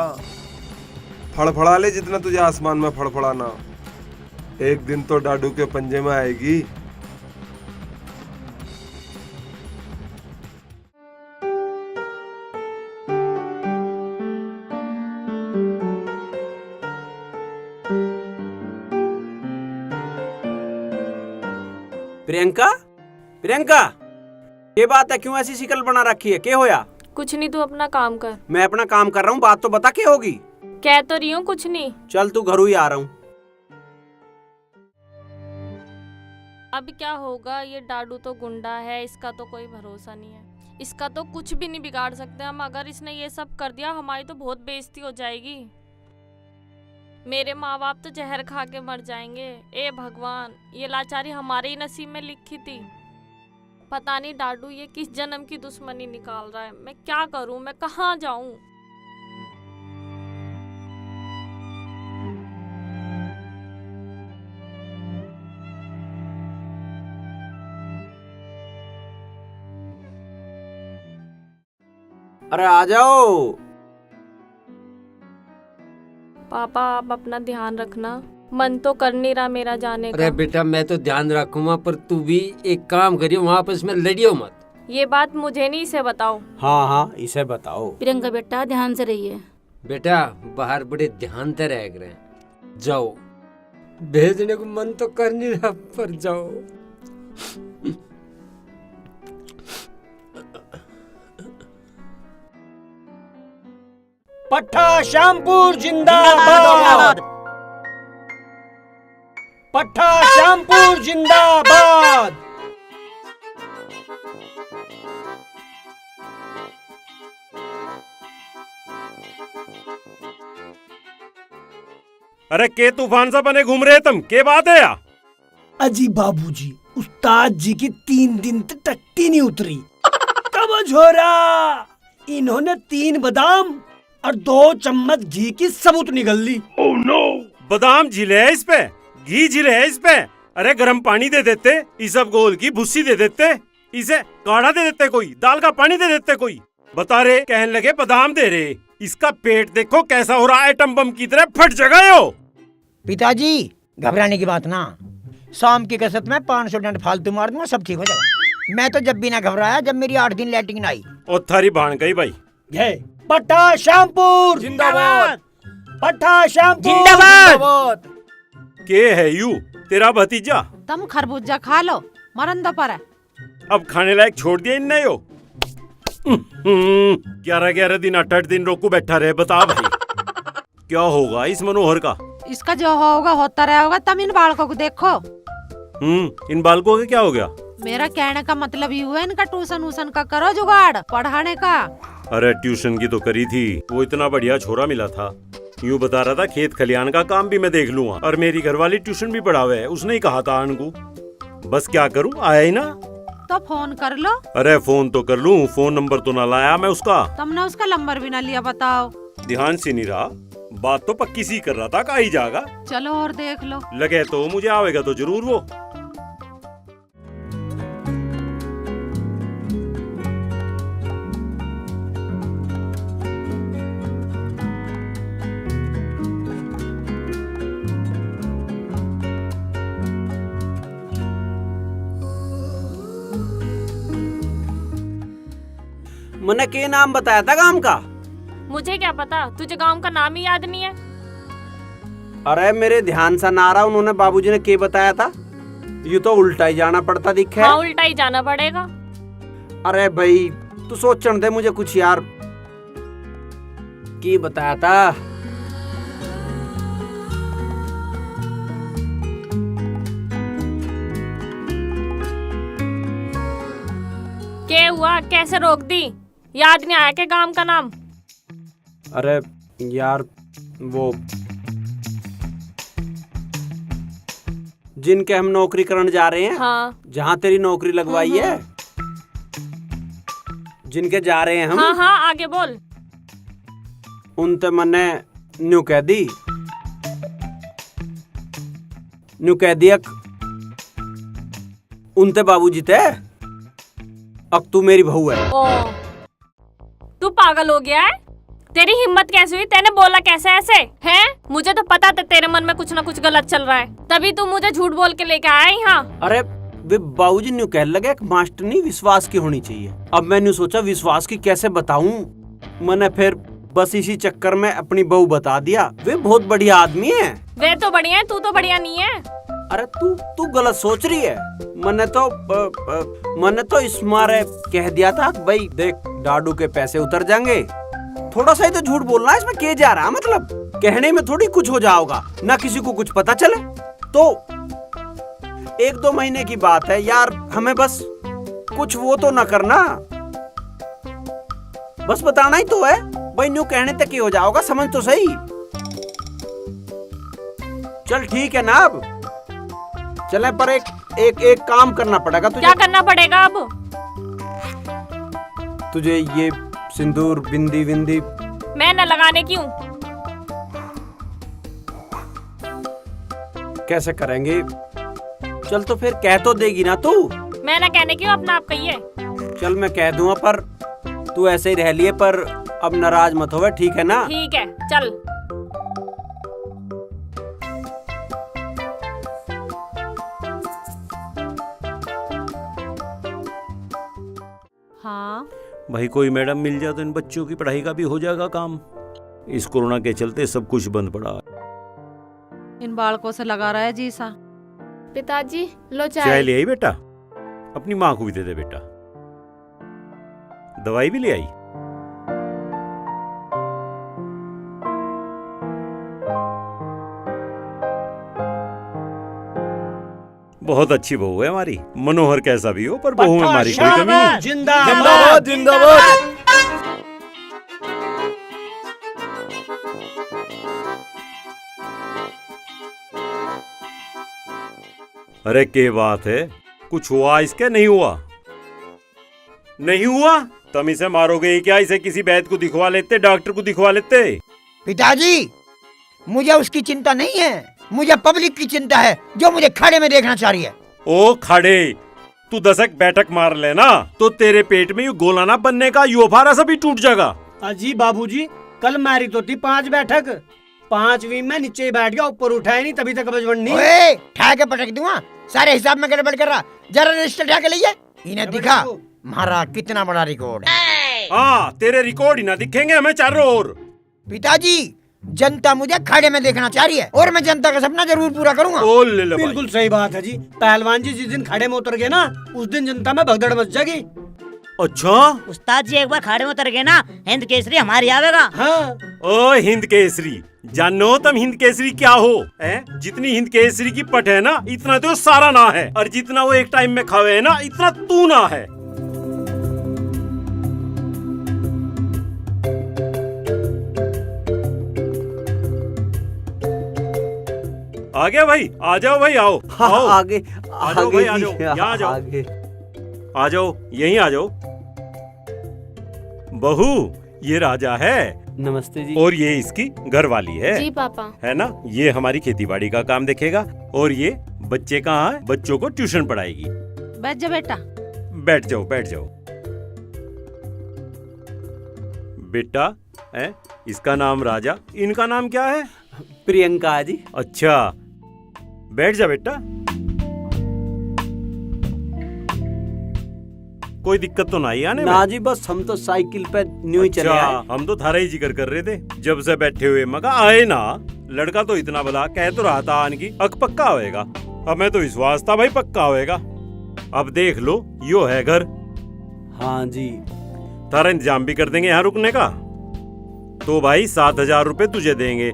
फड़फड़ा ले जितना तुझे आसमान में फड़फड़ाना, एक दिन तो डाडू के पंजे में आएगी। प्रियंका, प्रियंका, ये बात है? क्यों ऐसी शिकल बना रखी है? क्या होया? कुछ नहीं, तू अपना काम कर। मैं अपना काम कर रहा हूँ, बात तो बता क्या होगी? कह तो रही हूँ कुछ नहीं। चल तू घरों ही आ रहा हूँ। अब क्या होगा, ये डाडू तो गुंडा है, इसका तो कोई भरोसा नहीं है। इसका तो कुछ भी नहीं बिगाड़ सकते हम। अगर इसने ये सब कर दिया हमारी तो बहुत बेइज्जती हो जाएगी। मेरे माँ बाप तो जहर खा के मर जाएंगे। ए भगवान, ये लाचारी हमारे ही नसीब में लिखी थी। पता नहीं डाडू ये किस जन्म की दुश्मनी निकाल रहा है। मैं क्या करूं, मैं कहाँ जाऊं? अरे आ जाओ। पापा आप अपना ध्यान रखना, मन तो कर नहीं रहा मेरा जाने का। अरे बेटा मैं तो ध्यान रखूंगा, पर तू भी एक काम करियो, वहाँ आपस में लड़ियो मत। ये बात मुझे नहीं, इसे बताओ। हाँ हाँ इसे बताओ। प्रियंका बेटा ध्यान से रहिए। बेटा बाहर बड़े ध्यान से रह रहे, जाओ। भेजने को मन तो कर नहीं रहा पर जाओ। पट्टा श्यामपुर जिंदाबाद। पट्टा श्यामपुर जिंदाबाद। अरे के तूफान सा बने घूम रहे तुम, के बात है या? अजी बाबूजी, उस्ताद जी की 3 दिन तक टट्टी नहीं उतरी। कब झोरा इन्होंने 3 बादाम और 2 चम्मच घी की सबूत निकल ली। Oh no! बादाम झिले है इस पे, घी झिले है इस पे। अरे गर्म पानी दे देते, इसब गोल की भुस्सी दे देते, इसे काढ़ा दे देते, कोई दाल का पानी दे देते कोई। बता रहे कहने लगे बादाम दे रहे, इसका पेट देखो कैसा हो रहा है, एटम बम की तरह फट जगह हो। पिताजी घबराने की बात ना, शाम की कसरत में 500 डंड फालतू मार दूंगा, सब ठीक हो जाएगा। मैं तो जब भी ना घबराया जब मेरी 8 दिन लैट्रिन आई। और थारी भान गई भाई। पट्टा श्यामपुर जिंदाबाद। पट्टा श्यामपुर जिंदाबाद। के है यू तेरा भतीजा? तुम खरबूजा खा लो, मरन दो पर है। अब खाने लायक छोड़ दिया इन नहीं हो। 11 दिन 8 दिन रोकू बैठा रहे, बता भाई क्या होगा इस मनोहर का? इसका जो होगा होता रहेगा। तुम इन बालकों को देखो। इन बालकों का क्या हो गया? मेरा कहने का मतलब ये हुआ, इनका ट्यूशन वूशन का करो जुगाड़ पढ़ाने का। अरे ट्यूशन की तो करी थी, वो इतना बढ़िया छोरा मिला था, यूँ बता रहा था खेत खलियान का काम भी मैं देख लूंगा, और मेरी घरवाली ट्यूशन भी पढ़ावे है, उसने ही कहा था अनकू। बस क्या करूँ, आया ही ना। तो फोन कर लो। अरे फोन तो कर लूँ, फोन नंबर तो ना लाया मैं उसका। तुमने उसका नंबर भी ना लिया, बताओ। ध्यान से नहीं रहा, बात तो पक्की सी कर रहा था, का ही जाएगा। चलो और देख लो। लगे तो मुझे आवेगा तो जरूर वो। मैंने के नाम बताया था गांव का? मुझे क्या पता, तुझे गांव का नाम ही याद नहीं है? अरे मेरे ध्यान सा ना रहा, उन्होंने बाबूजी ने के बताया था। ये तो उल्टा ही जाना पड़ता दिखे। हाँ, उल्टा ही जाना पड़ेगा। अरे भाई तू सोचने दे मुझे कुछ यार, की बताया था। क्या हुआ, कैसे रोक दी? याद नहीं आया के गांव का नाम? अरे यार वो जिनके हम नौकरी करने जा रहे हैं, हाँ। जहाँ तेरी नौकरी लगवाई है, जिनके जा रहे हैं हम। हाँ हाँ आगे बोल। उनते मैंने न्यू कह दी, उनते बाबूजी थे, अब तू मेरी बहू है। ओ, तू पागल हो गया है? तेरी हिम्मत कैसे हुई? तेने बोला कैसे ऐसे हैं? मुझे तो पता था तेरे मन में कुछ ना कुछ गलत चल रहा है, तभी तू मुझे झूठ बोल के लेके आया यहाँ। अरे वे बाबूजी न्यू कह लगे एक मास्टरनी विश्वास की होनी चाहिए। अब मैंने सोचा विश्वास की कैसे बताऊं, मैंने फिर बस इसी चक्कर में अपनी बहू बता दिया। वे बहुत बढ़िया आदमी है। वे तो बढ़िया है, तू तो बढ़िया नहीं है। अरे तू गलत सोच रही है। मैंने तो इस मारे कह दिया था भाई देख डाडू के पैसे उतर जाएंगे, थोड़ा सा ही तो झूठ बोलना है, इसमें के जा रहा, मतलब कहने में थोड़ी कुछ हो जाओगा, ना किसी को कुछ पता चले। तो 1-2 महीने की बात है यार, हमें बस कुछ वो तो ना करना, बस बताना ही तो है भाई, न्यू कहने तक ही हो जाओगा, समझ तो सही। चल ठीक है ना, अब चले पर एक काम करना पड़ेगा तुझे। क्या करना पड़ेगा अब? तुझे ये सिंदूर बिंदी विंदी मैं न लगाने क्यों? कैसे करेंगे? चल तो फिर कह तो देगी ना तू। मैं न कहने क्यों, अपना आप कहिए। चल मैं कह दूंगा, पर तू ऐसे ही रह लिए, पर अब नाराज मत होवे, ठीक है ना? ठीक है चल। हाँ भाई कोई मैडम मिल जाए तो इन बच्चों की पढ़ाई का भी हो जाएगा काम। इस कोरोना के चलते सब कुछ बंद पड़ा। इन बालकों से लगा रहा है जी सा। पिताजी लो चाय ले आई बेटा? अपनी माँ को भी दे दे बेटा। दवाई भी ले आई? बहुत अच्छी बहू है हमारी। मनोहर कैसा भी हो, पर बहू में हमारी कोई कमी नहीं। जिंदाबाद जिंदाबाद। अरे क्या बात है, कुछ हुआ इसके? नहीं हुआ? नहीं हुआ? तुम इसे मारोगे ही क्या? इसे किसी वैद्य को दिखवा लेते, डॉक्टर को दिखवा लेते। पिताजी, मुझे उसकी चिंता नहीं है, मुझे पब्लिक की चिंता है जो मुझे खड़े में देखना चाह रही है। ओ खड़े, तू 10 बैठक मार लेना तो तेरे पेट में यू गोला ना बनने का, यू अफारा सभी टूट जाएगा। अजी बाबूजी, कल मारी तो थी 5 बैठक, 5वीं में नीचे ही बैठ गया, ऊपर उठाया नहीं, तभी तक कब्ज बढ़नी। ओए, ठा के पटक दूंगा, सारे हिसाब में गड़बड़ कर रहा। जरा रजिस्टर उठा के लिए इन्हें दिखा हमारा कितना बड़ा रिकॉर्ड है। हाँ, तेरे रिकॉर्ड ही ना दिखेंगे हमें चारों ओर। पिताजी, जनता मुझे खड़े में देखना चाह रही है और मैं जनता का सपना जरूर पूरा करूंगा। बिल्कुल सही बात है जी। पहलवान जी जिस दिन खड़े में उतर गए ना, उस दिन जनता में भगदड़ मच जाएगी। अच्छा उस्ताद जी, एक बार खाड़े में उतर गए ना, हिंद केसरी हमारी आवेगा। हाँ। ओ हिंद केसरी, जानो तुम हिंद केसरी क्या हो? जितनी हिंद केसरी की पट है ना, इतना तो सारा ना है, और जितना वो एक टाइम में खावे है ना, इतना तू ना है। आ गया भाई, आ जाओ भाई, आओ आओ। आगे आ जाओ भाई, आ जाओ, यहाँ आ जाओ, आ जाओ, यहीं आ जाओ। बहू, ये राजा है। नमस्ते जी। और ये इसकी घरवाली है। जी पापा। है ना, ये हमारी खेतीबाड़ी का काम देखेगा, और ये बच्चे कहाँ है, बच्चों को ट्यूशन पढ़ाएगी। बैठ जा बेटा। बैठ जाओ, बैठ जाओ बेटा। इसका नाम राजा, इनका नाम क्या है? प्रियंका जी। अच्छा, बैठ जा बेटा। कोई दिक्कत तो नहीं आने में? ना जी, बस हम तो साइकिल पे न्यू ही चले आए। हम तो थारा ही जिक्र कर रहे थे जब से बैठे हुए। मगा आए ना, लड़का तो इतना भला कह तो रहा था आन की अक पक्का होएगा। हमें तो विश्वास था भाई पक्का होएगा। अब देख लो, यो है घर। हाँ जी। थारा इंतजाम भी कर देंगे यहाँ रुकने का। तो भाई 7,000 रुपए तुझे देंगे,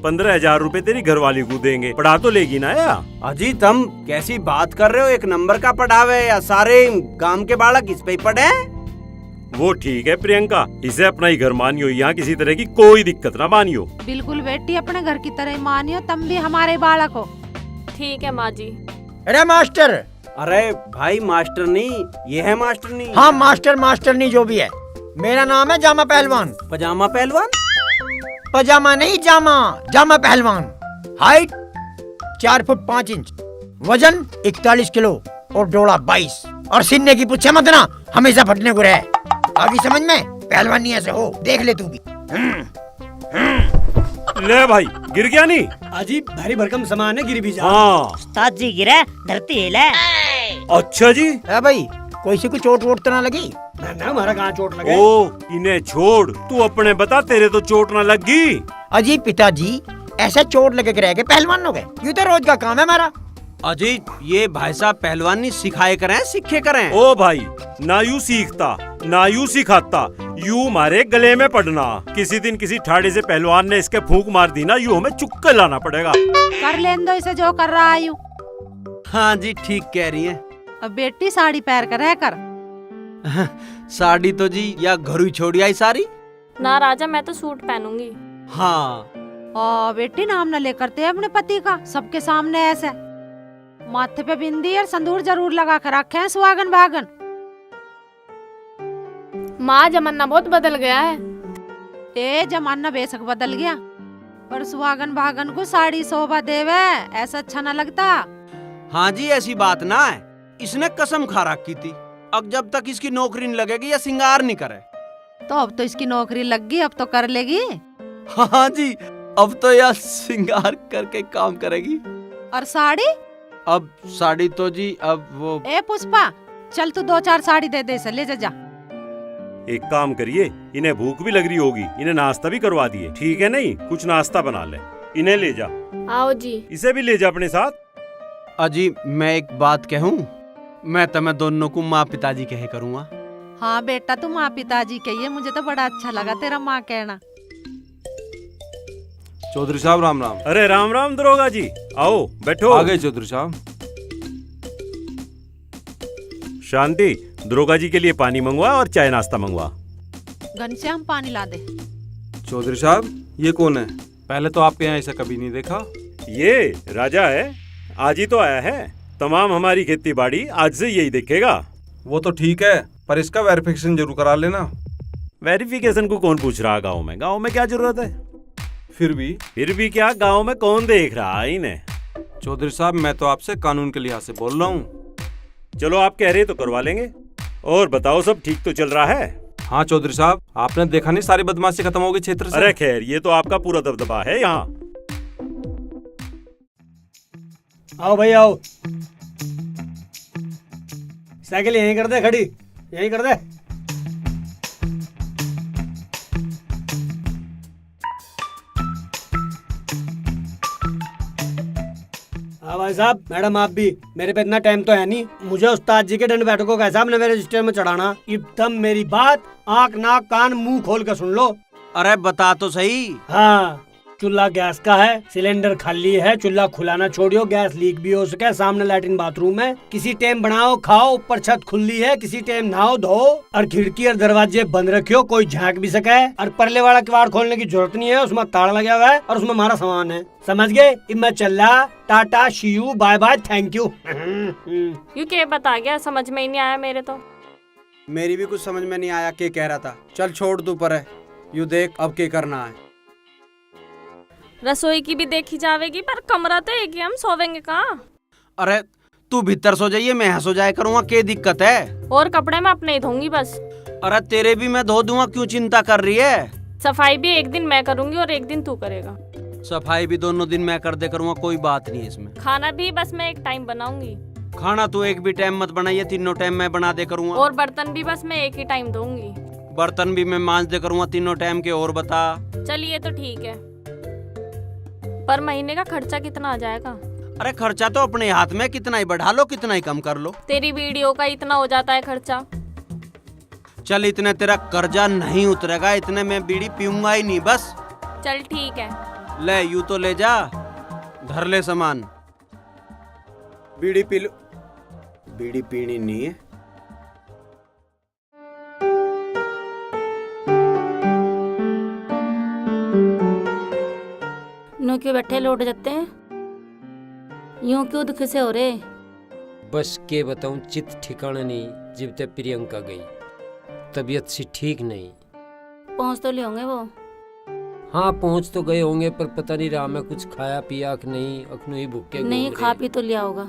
15,000 रुपए तेरी घरवाली को देंगे। पढ़ा तो लेगी ना या? अजी तुम कैसी बात कर रहे हो? एक नंबर का पढ़ावे या सारे गांव के बालक इस पे पढ़े? वो ठीक है प्रियंका, इसे अपना ही घर मानियो, यहाँ किसी तरह की कोई दिक्कत ना मानियो। बिल्कुल बेटी, अपने घर की तरह मानियो, तुम भी हमारे बालक हो। ठीक है माँ जी। अरे मास्टर। अरे भाई मास्टर नहीं, ये है मास्टर नहीं। हाँ मास्टर, मास्टर नहीं जो भी है। मेरा नाम है जामा पहलवान। पजामा पहलवान? पजामा नहीं, जामा, जामा पहलवान। हाइट 4 फुट 5 इंच, वजन 41 किलो और डोला 22। और सीने की पूछे मत ना, हमेशा फटने को रहे। आगे समझ में, पहलवानी ऐसे हो, देख ले तू भी। ले भाई, गिर गया नहीं? अजी भारी भरकम सामान है, गिर भी जा। हाँ उस्ताद जी गिरे, धरती हिले। अच्छा जी। भाई कोई सी को चोट वोट तो ना लगी? ना हमारा कहाँ चोट लगे। ओ इन्हें छोड़, तू अपने बता, तेरे तो चोट ना लगी। अजी पिताजी, ऐसा चोट लगे के रह गए पहलवान हो गए? ये तो रोज का काम है हमारा। अजी ये भाई साहब पहलवानी सिखाए करें, सीखे करें। ओ भाई, ना यू सीखता ना यू सिखाता, यू मारे गले में पड़ना। किसी दिन किसी ठाड़े से पहलवान ने इसके फूंक मार दी ना, यू हमें चुक्कर लाना पड़ेगा। कर लेन दो इसे जो कर रहा आयु। हाँ जी ठीक कह रही हैं। अब बेटी साड़ी पहन कर रह कर। साड़ी तो जी या घर ही छोड़ी आई सारी। ना राजा, मैं तो सूट पहनूंगी। हाँ। बेटी नाम न लेकर ते अपने पति का सबके सामने ऐसे। माथे पे बिंदी और संदूर जरूर लगा कर रखे हैं, सुहागन भागन। माँ जमाना बहुत बदल गया है। जमाना बेशक बदल गया, पर सुहागन भागन को साड़ी शोभा देवे, ऐसा अच्छा न लगता। हाँ जी ऐसी बात ना है, इसने कसम खा रखी थी अब जब तक इसकी नौकरी नहीं लगेगी या सिंगार नहीं करे। तो अब तो इसकी नौकरी लग गई, अब तो कर लेगी। हाँ जी, अब तो यह सिंगार करके काम करेगी। और साड़ी? अब साड़ी तो जी अब वो। ए पुष्पा, चल तू 2-4 साड़ी दे दे, ले जा। एक काम करिए, इन्हें भूख भी लग रही होगी, इन्हें नाश्ता भी करवा दिए, ठीक है? नहीं कुछ नाश्ता बना ले, इन्हें ले जा। आओ जी। इसे भी ले जा अपने साथ। अजी मैं एक बात कहूँ, मैं तुम्हें दोनों को माँ पिताजी कहे करूँगा। हाँ बेटा, तू माँ पिताजी कहिए, मुझे तो बड़ा अच्छा लगा तेरा माँ कहना। चौधरी साहब राम राम। अरे राम राम दरोगा जी, आओ बैठो। आ गए चौधरी साहब। शांति, दरोगा जी के लिए पानी मंगवा और चाय नाश्ता मंगवा। घनश्याम पानी ला दे। चौधरी साहब, ये कौन है? पहले तो आपके यहाँ ऐसा कभी नहीं देखा। ये राजा है, आज ही तो आया है। तमाम हमारी खेती बाड़ी आज से यही देखेगा। वो तो ठीक है, पर इसका वेरिफिकेशन जरूर करा लेना। वेरिफिकेशन को कौन पूछ रहा गांव में? गांव में क्या जरूरत है? फिर भी क्या गांव में कौन देख रहा है इन्हें? चौधरी साहब, मैं तो आपसे कानून के लिहाज से बोल रहा हूँ। चलो आप कह रहे तो करवा लेंगे। और बताओ, सब ठीक तो चल रहा है? हाँ चौधरी साहब, आपने देखा नहीं सारी बदमाशी खत्म हो गई क्षेत्र से। अरे खैर, ये तो आपका पूरा दबदबा है यहाँ। आओ भाई आओ, साइकिल यहीं कर दे खड़ी, यहीं कर दे। हाँ भाई साहब, मैडम आप भी। मेरे पे इतना टाइम तो है नहीं, मुझे उस्ताद जी के दंड बैठकों का हिसाब न मेरे रजिस्टर में चढ़ाना। एकदम मेरी बात आंख नाक कान मुंह खोल कर सुन लो। अरे बता तो सही। हाँ, चूल्हा गैस का है, सिलेंडर खाली है, चूल्हा खुलाना छोड़ियो, गैस लीक भी हो सके, सामने लैट्रिन बाथरूम है। किसी टाइम बनाओ खाओ, ऊपर छत खुली है, किसी टाइम नहाओ धो, और खिड़की और दरवाजे बंद रखियो, कोई झांक भी सके। और परले वाला किवाड़ खोलने की जरूरत नहीं है, उसमें ताला लगा हुआ है और उसमें हमारा सामान है। समझ गए? अब मैं चल रहा, tata see you bye bye thank you. You क्या बता गया, समझ में ही नहीं आया मेरे तो। मेरी भी कुछ समझ में नहीं आया क्या कह रहा था। चल छोड़ तू पर है, यू देख अब क्या करना है। रसोई की भी देखी जाएगी, पर कमरा तो एक ही, हम सोवेंगे कहाँ? अरे तू भीतर सो जाइए, मैं यहाँ सो जाया करूँगा, क्या दिक्कत है? और कपड़े मैं अपने ही धोऊंगी बस। अरे तेरे भी मैं धो दूंगा, क्यों चिंता कर रही है? सफाई भी एक दिन मैं करूंगी और एक दिन तू करेगा। सफाई भी दोनों दिन मैं कर दे करूँगा, कोई बात नहीं है इसमें। खाना भी बस मैं एक टाइम बनाऊंगी। खाना तू एक भी टाइम मत बनाइए, तीनों टाइम मैं बना दे करूँगा। और बर्तन भी बस मैं एक ही टाइम धोऊंगी। बर्तन भी मैं मांज दे करूँगा तीनों टाइम के। और बता। चलिए तो ठीक है, पर महीने का खर्चा कितना आ जाएगा? अरे खर्चा तो अपने हाथ में, कितना ही बढ़ा लो कितना ही कम कर लो। तेरी वीडियो का इतना हो जाता है खर्चा। चल इतने तेरा कर्जा नहीं उतरेगा, इतने मैं बीड़ी पीऊंगा ही नहीं बस। चल ठीक है। ले यू तो ले जा, धर ले सामान। बीड़ी पी लो। बीड़ी पीनी नहीं है। नो क्यों बैठे लौट जाते हैं, यूं क्यों दुख से हो रहे? बस के बताऊं, चित ठिकाना नहीं। जब तक प्रियंका गई, तबीयत सी ठीक नहीं। पहुंच तो ले होंगे वो? हाँ पहुंच तो गए होंगे, पर पता नहीं रहा मैं कुछ खाया पिया कि नहीं, अखनू ही भूखे नहीं खा पी तो लिया होगा।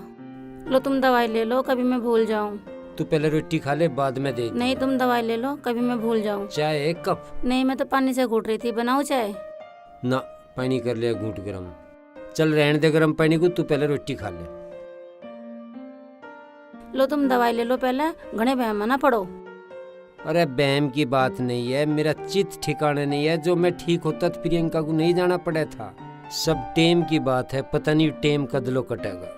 लो तुम दवाई ले लो, कभी मैं भूल जाऊं। तू पहले रोटी खा ले, बाद में दे। नहीं तुम दवाई ले लो, कभी मैं भूल जाऊं। चाय एक कप? नहीं मैं तो पानी से घुट रही थी, बनाऊं चाय? ना, पानी कर लिया घूट गरम। चल रहने दे गरम पानी को, तू पहले रोटी खा ले। लो तुम दवाई ले लो पहले, घने बहम ना पड़ो। अरे बहम की बात नहीं है, मेरा चित ठिकाने नहीं है। जो मैं ठीक होता तो प्रियंका को नहीं जाना पड़ा था। सब टेम की बात है, पता नहीं टेम कदलो कटेगा।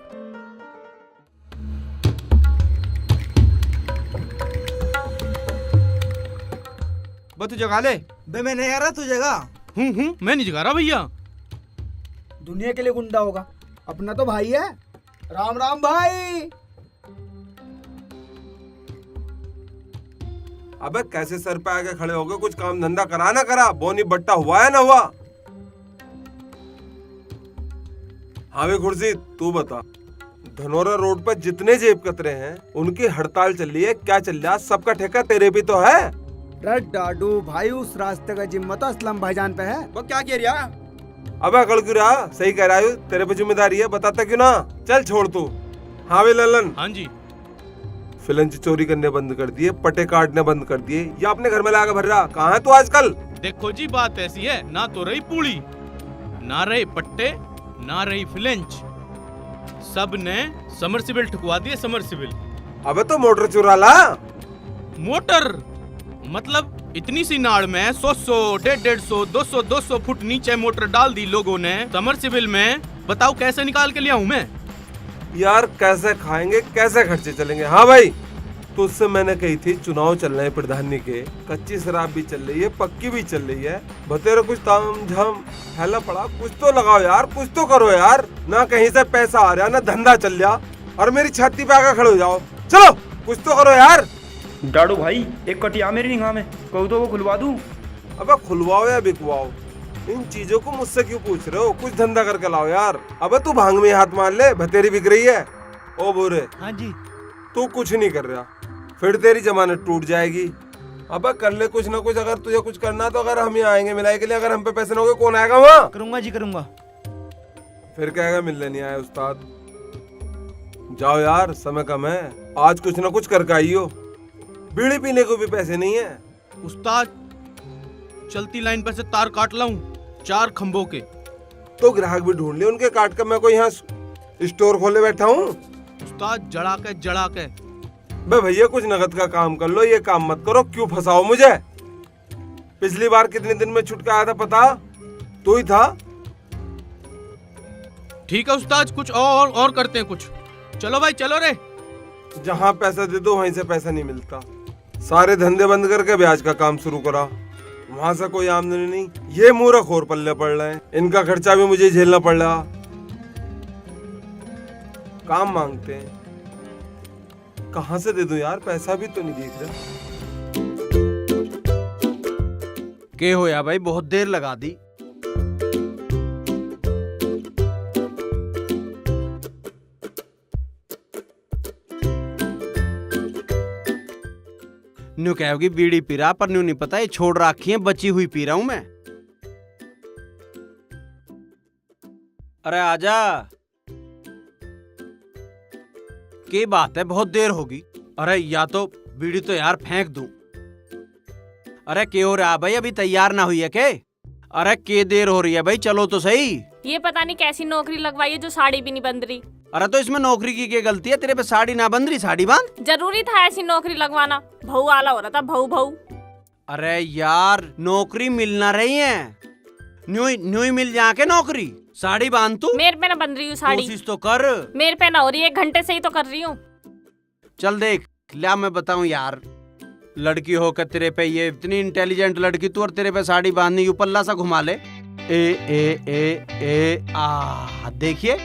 तू जगा ले बे, मैं नहीं आ रहा तू जगा। मैं नहीं जगा रहा भैया। दुनिया के लिए गुंडा होगा, अपना तो भाई है। राम राम भाई। अबे कैसे सर पे आके खड़े हो गए? कुछ काम धंधा करा ना करा, बोनी बट्टा हुआ है ना हुआ? हाँ भी खुर्शी, तू बता, धनोरा रोड पर जितने जेब कतरे हैं उनकी हड़ताल चल रही है, क्या चल रहा है? सबका ठेका तेरे भी तो है। डाडू भाई, उस रास्ते का जिम्मा तो असलम भाईजान पे है। वो क्या कह रहा? अबे अकड़ क्यों रहा? सही कह रहा है, तेरे पे जिम्मेदारी है, बताता क्यों ना? चल छोड़ तू। हाँ भी ललन। हाँ जी। फिलंच चोरी करने बंद कर दिए, पट्टे काटने बंद कर दिए, या अपने घर में लाकर भर रहा। कहाँ है तू आजकल? देखो जी बात ऐसी है, ना तो रही पूड़ी, ना रहे पट्टे, ना रही फिलंच, सब ने समरसिबल ठुकवा दिए। समरसिबल। अबे तो मोटर चुरा ला। मोटर मतलब इतनी सी नाड़ में 100, 150, 200, 200 फुट नीचे मोटर डाल दी लोगों ने समरसिबल में। बताओ कैसे निकाल के लिया हूँ मैं? यार कैसे खाएंगे, कैसे खर्चे चलेंगे? हाँ भाई, तुझसे मैंने कही थी चुनाव चल रहे हैं प्रधानी के, कच्ची शराब भी चल रही है, पक्की भी चल रही है, बतेरे कुछ ताम झाम फैला पड़ा, कुछ तो लगाओ यार, कुछ तो करो यार। ना कहीं से पैसा आ रहा, ना धंधा चल रहा, और मेरी छाती पे आकर खड़े हो जाओ। चलो कुछ तो करो यार। डाडू भाई एक कटिया मेरी निगाह में, कहूँ तो वो खुलवा दूं। अबे खुलवाओ या बिकवाओ, इन चीजों को मुझसे क्यों पूछ रहे हो? कुछ धंधा करके लाओ यार। अबे तू भांग में हाथ मार ले, भतेरी बिक रही है। ओ बुरे, हाँ जी। तू कुछ नहीं कर रहा, फिर तेरी जमानत टूट जाएगी। अबे कर ले कुछ ना कुछ, अगर तुझे कुछ करना तो अगर हम यहाँ आएंगे मिलाई के लिए, अगर हम पे पैसे ना होंगे कौन आएगा वहाँ? करूंगा जी करूंगा। फिर कहेगा मिलने नहीं आए उस्ताद। जाओ यार, समय कम है, आज कुछ ना कुछ करके आइयो। बीड़ी पीने को भी पैसे नहीं है। उस्ताद चलती लाइन पर से तार काट लाऊं 4 खंभों के। तो ग्राहक भी ढूंढ ले, उनके काट कर मैं कोई यहाँ स्टोर खोले बैठा हूँ। उस्ताद जड़ा के बे भैया कुछ नगद का काम कर लो, ये काम मत करो, क्यों फंसाओ मुझे? पिछली बार कितने दिन में छुटका आया था पता? तू ही था। ठीक है उस्ताद, कुछ और करते हैं कुछ। चलो भाई चलो रे। जहाँ पैसा दे दो वहीं से पैसा नहीं मिलता। सारे धंधे बंद करके ब्याज का काम शुरू करा, वहां से कोई आमदनी नहीं। ये मूर्ख और पल्ले पड़ रहे हैं, इनका खर्चा भी मुझे झेलना पड़ रहा। काम मांगते हैं, कहाँ से दे दूं यार? पैसा भी तो नहीं देख रहा। के हो या भाई, बहुत देर लगा दी। न्यू कहोगी बीड़ी पी रहा, पर न्यू नहीं पता ये छोड़ रखी है, बची हुई पी रहा हूं मैं। अरे आजा, क्या बात है, बहुत देर होगी। अरे या तो बीड़ी तो यार फेंक दूं। अरे क्या हो रहा भाई, अभी तैयार ना हुई है के? अरे क्या देर हो रही है भाई, चलो तो सही। ये पता नहीं कैसी नौकरी लगवाई है जो साड़ी भी नहीं बंध रही। अरे तो इसमें नौकरी की क्या गलती है? तेरे पे साड़ी ना बंध रही, साड़ी बांध। जरूरी था ऐसी नौकरी लगवाना? भऊ आला हो रहा था, भऊ। अरे यार नौकरी मिल ना रही है, न्यू ही मिल जाके नौकरी। साड़ी बांध तू। मेरे पे ना बंध रही हूँ साड़ी। कोशिश तो कर। मेरे पे ना हो रही है, 1 घंटे से ही तो कर रही हूँ। चल देख लिया, मैं बताऊं यार, लड़की होकर तेरे पे ये इतनी इंटेलिजेंट लड़की तू, और तेरे पे साड़ी बांधनी, यू पल्ला सा घुमा ले। देखिए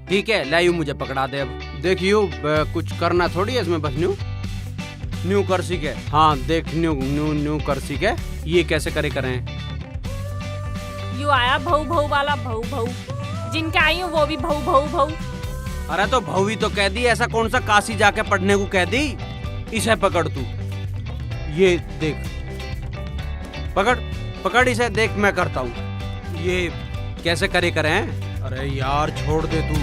ठीक है, लायू मुझे पकड़ा दे। अब देखियो कुछ करना थोड़ी है इसमें, बस न्यू कर सीखे। हाँ देख न्यू कर सीखे, ये कैसे करें। यू आया भऊ वाला, भऊ जिनके आई हूँ वो भी भऊ। अरे तो भवी तो कह दी, ऐसा कौन सा काशी जाके पढ़ने को कह दी? इसे पकड़ तू, ये देख, पकड़ इसे, देख मैं करता हूँ। ये कैसे करें? अरे यार छोड़ दे तू।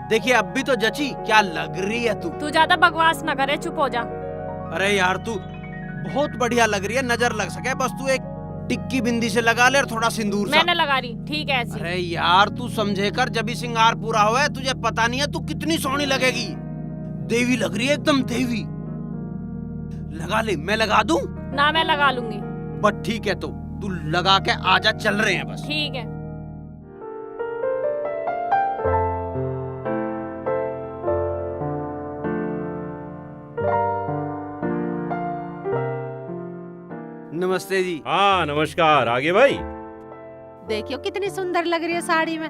देखिए अब भी तो जची, क्या लग रही है तू ज्यादा बकवास ना करे, चुप हो जा। अरे यार तू बहुत बढ़िया लग रही है, नजर लग सके, बस तू एक टिक्की बिंदी से लगा ले और थोड़ा सिंदूर सा। मैंने लगा रही, ठीक है ऐसी। अरे यार तू समझे कर, जब भी श्रृंगार पूरा हुआ है, तुझे पता नहीं है तू कितनी सोहनी लगेगी। देवी लग रही है, एकदम देवी। लगा ले, मैं लगा दूं? ना मैं लगा लूंगी। बस ठीक है, तो तू लगा के आजा, चल रहे हैं बस। ठीक है। नमस्ते जी। हाँ नमस्कार, आगे भाई। देखियो कितनी सुंदर लग रही है साड़ी में।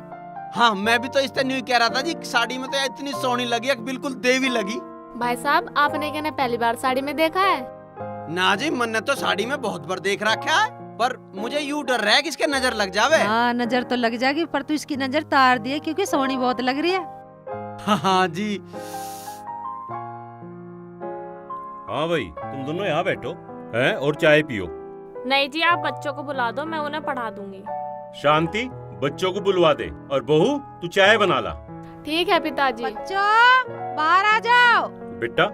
हाँ मैं भी तो इस तरह कह रहा था जी, साड़ी में तो इतनी सोहनी लगी, बिल्कुल देवी लगी। भाई साहब आपने क्या पहली बार साड़ी में देखा है? ना जी, मैंने तो साड़ी में बहुत बार देख रखा है, पर मुझे यूं डर रहा है कि इसके नजर लग जावे। हाँ नजर तो लग जाएगी, पर तू इसकी नजर तार दिए, क्योंकि सोहनी बहुत लग रही है। हाँ जी। हाँ भाई तुम दोनों यहाँ बैठो हैं और चाय पियो। नहीं जी, आप बच्चों को बुला दो, मैं उन्हें पढ़ा दूंगी। शांति, बच्चों को बुलवा दे, और बहू तू चाय बना ला। ठीक है पिताजी। बच्चों बाहर आ जाओ। बेटा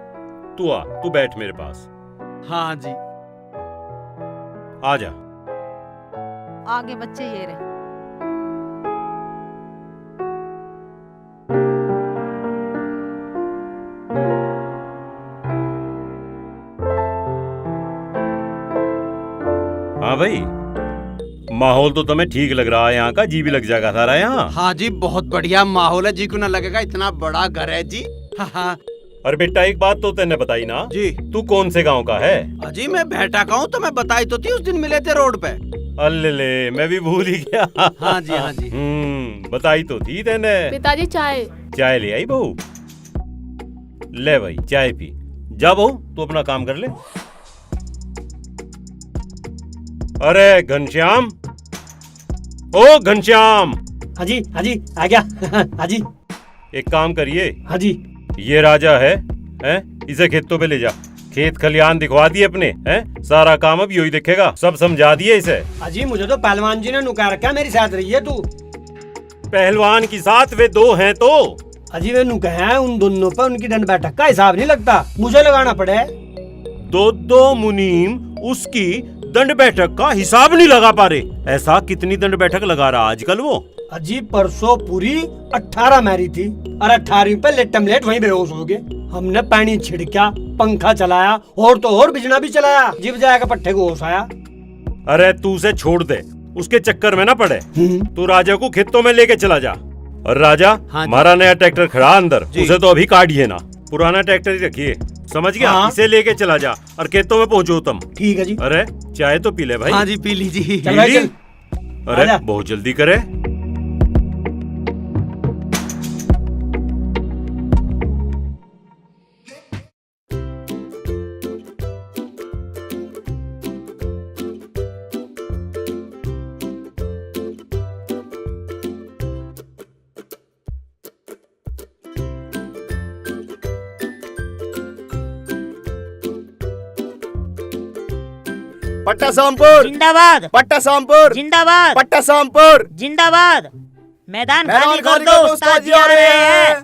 तू आ, तू बैठ मेरे पास। हाँ जी। आ जा। आगे बच्चे ये रहे। हाँ भाई, माहौल तो तुम्हें ठीक लग रहा है यहाँ का, जी भी लग जाएगा सारा यहाँ। हाँ जी बहुत बढ़िया माहौल है, जी को ना लगेगा, इतना बड़ा घर है जी। हाँ और बेटा एक बात तो तेने बताई ना जी। तू कौन से गांव का है? अजी मैं भेटा का हूँ, तो मैं बताई तो थी, उस दिन मिले थे रोड पे। अल्ले मैं भी भूल ही गया। हाँ जी हाँ जी। बताई तो थी तेने। पिताजी चाय। चाय ले आई बहू? ले भाई चाय पी। जा बहू तू अपना काम कर ले। अरे घनश्याम, ओ घनश्याम। हाँ जी आ गया। हाँ जी। एक काम करिए। हाँ जी। ये राजा है इसे खेतों पे ले जा, खेत खलियान दिखवा दिए अपने, हैं? सारा काम अब यही देखेगा, सब समझा दिए इसे। अजी मुझे तो पहलवान जी ने नुका रखा, मेरी साथ रही है तू। पहलवान की साथ वे दो हैं तो? अजी वे नुका है, उन दोनों पर उनकी दंड बैठक का हिसाब नहीं लगता, मुझे लगाना पड़े। दो मुनीम उसकी दंड बैठक का हिसाब नहीं लगा पा रहे। ऐसा कितनी दंड बैठक लगा रहा आजकल वो? अजी परसों पूरी 18 मारी थी और 18वीं पे लेटम लेट वहीं बेहोश हो गए। हमने पानी छिड़का, पंखा चलाया और तो और बिजली भी चलाया, जिब जाएगा पट्टे को होश आया। अरे तू उसे छोड़ दे, उसके चक्कर में ना पड़े। तू राजा को खेतों में लेके चला जा। और राजा हमारा नया ट्रैक्टर खड़ा अंदर, उसे तो अभी काटिए ना, पुराना ट्रैक्टर ही रखिए, समझ गया? हाँ। इसे लेके चला जा और खेतों में पहुंचो तुम। ठीक है जी। अरे चाय तो पी ले भाई। हाँ जी पी लीजिए। चल भाई, चल। अरे बहुत जल्दी करे। पट्टा सामपुर जिंदाबाद। पट्टा सामपुर जिंदाबाद। पट्टा सामपुर जिंदाबाद। मैदान खाली कर दो, उस्ताद उस्ताद जी जी आ रहे हैं।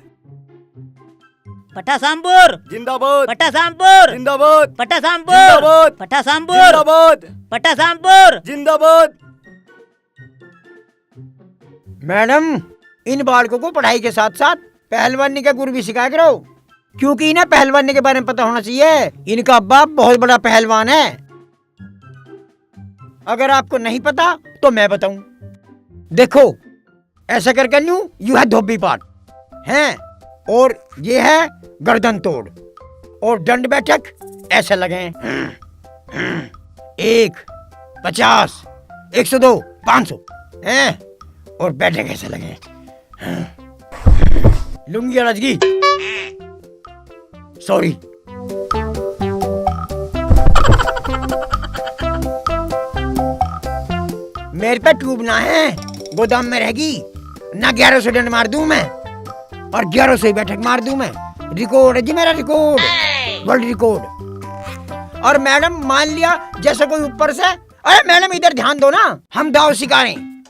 पट्टा सामपुर जिंदाबाद। पट्टा सामपुर जिंदाबाद। पट्टा सामपुर जिंदाबाद। पट्टा सामपुर जिंदाबाद। पट्टा सामपुर जिंदाबाद। मैडम इन बालकों को पढ़ाई के साथ साथ पहलवानी का गुर भी सिखाया करो, क्योंकि इन्हें पहलवानी के बारे में पता होना चाहिए। इनका बाप बहुत बड़ा पहलवान है। अगर आपको नहीं पता तो मैं बताऊं। देखो ऐसा करके यू है धोबी पाट हैं, और ये है गर्दन तोड़, और दंड बैठक ऐसे लगे 1, 50, 102, 500 हैं, और बैठक ऐसे लगे लुंगी अड़जगी। सॉरी। मेरे पे ट्यूब ना है, गोदाम में रहेगी ना। 1100 डंड मार दूं मैं और 1100 बैठक मार दूं मैं। रिकॉर्ड है जी मेरा, रिकॉर्ड, वर्ल्ड रिकॉर्ड। और मैडम मान लिया जैसे कोई ऊपर से, अरे मैडम इधर ध्यान दो ना, हम दाव सिखा रहे हैं।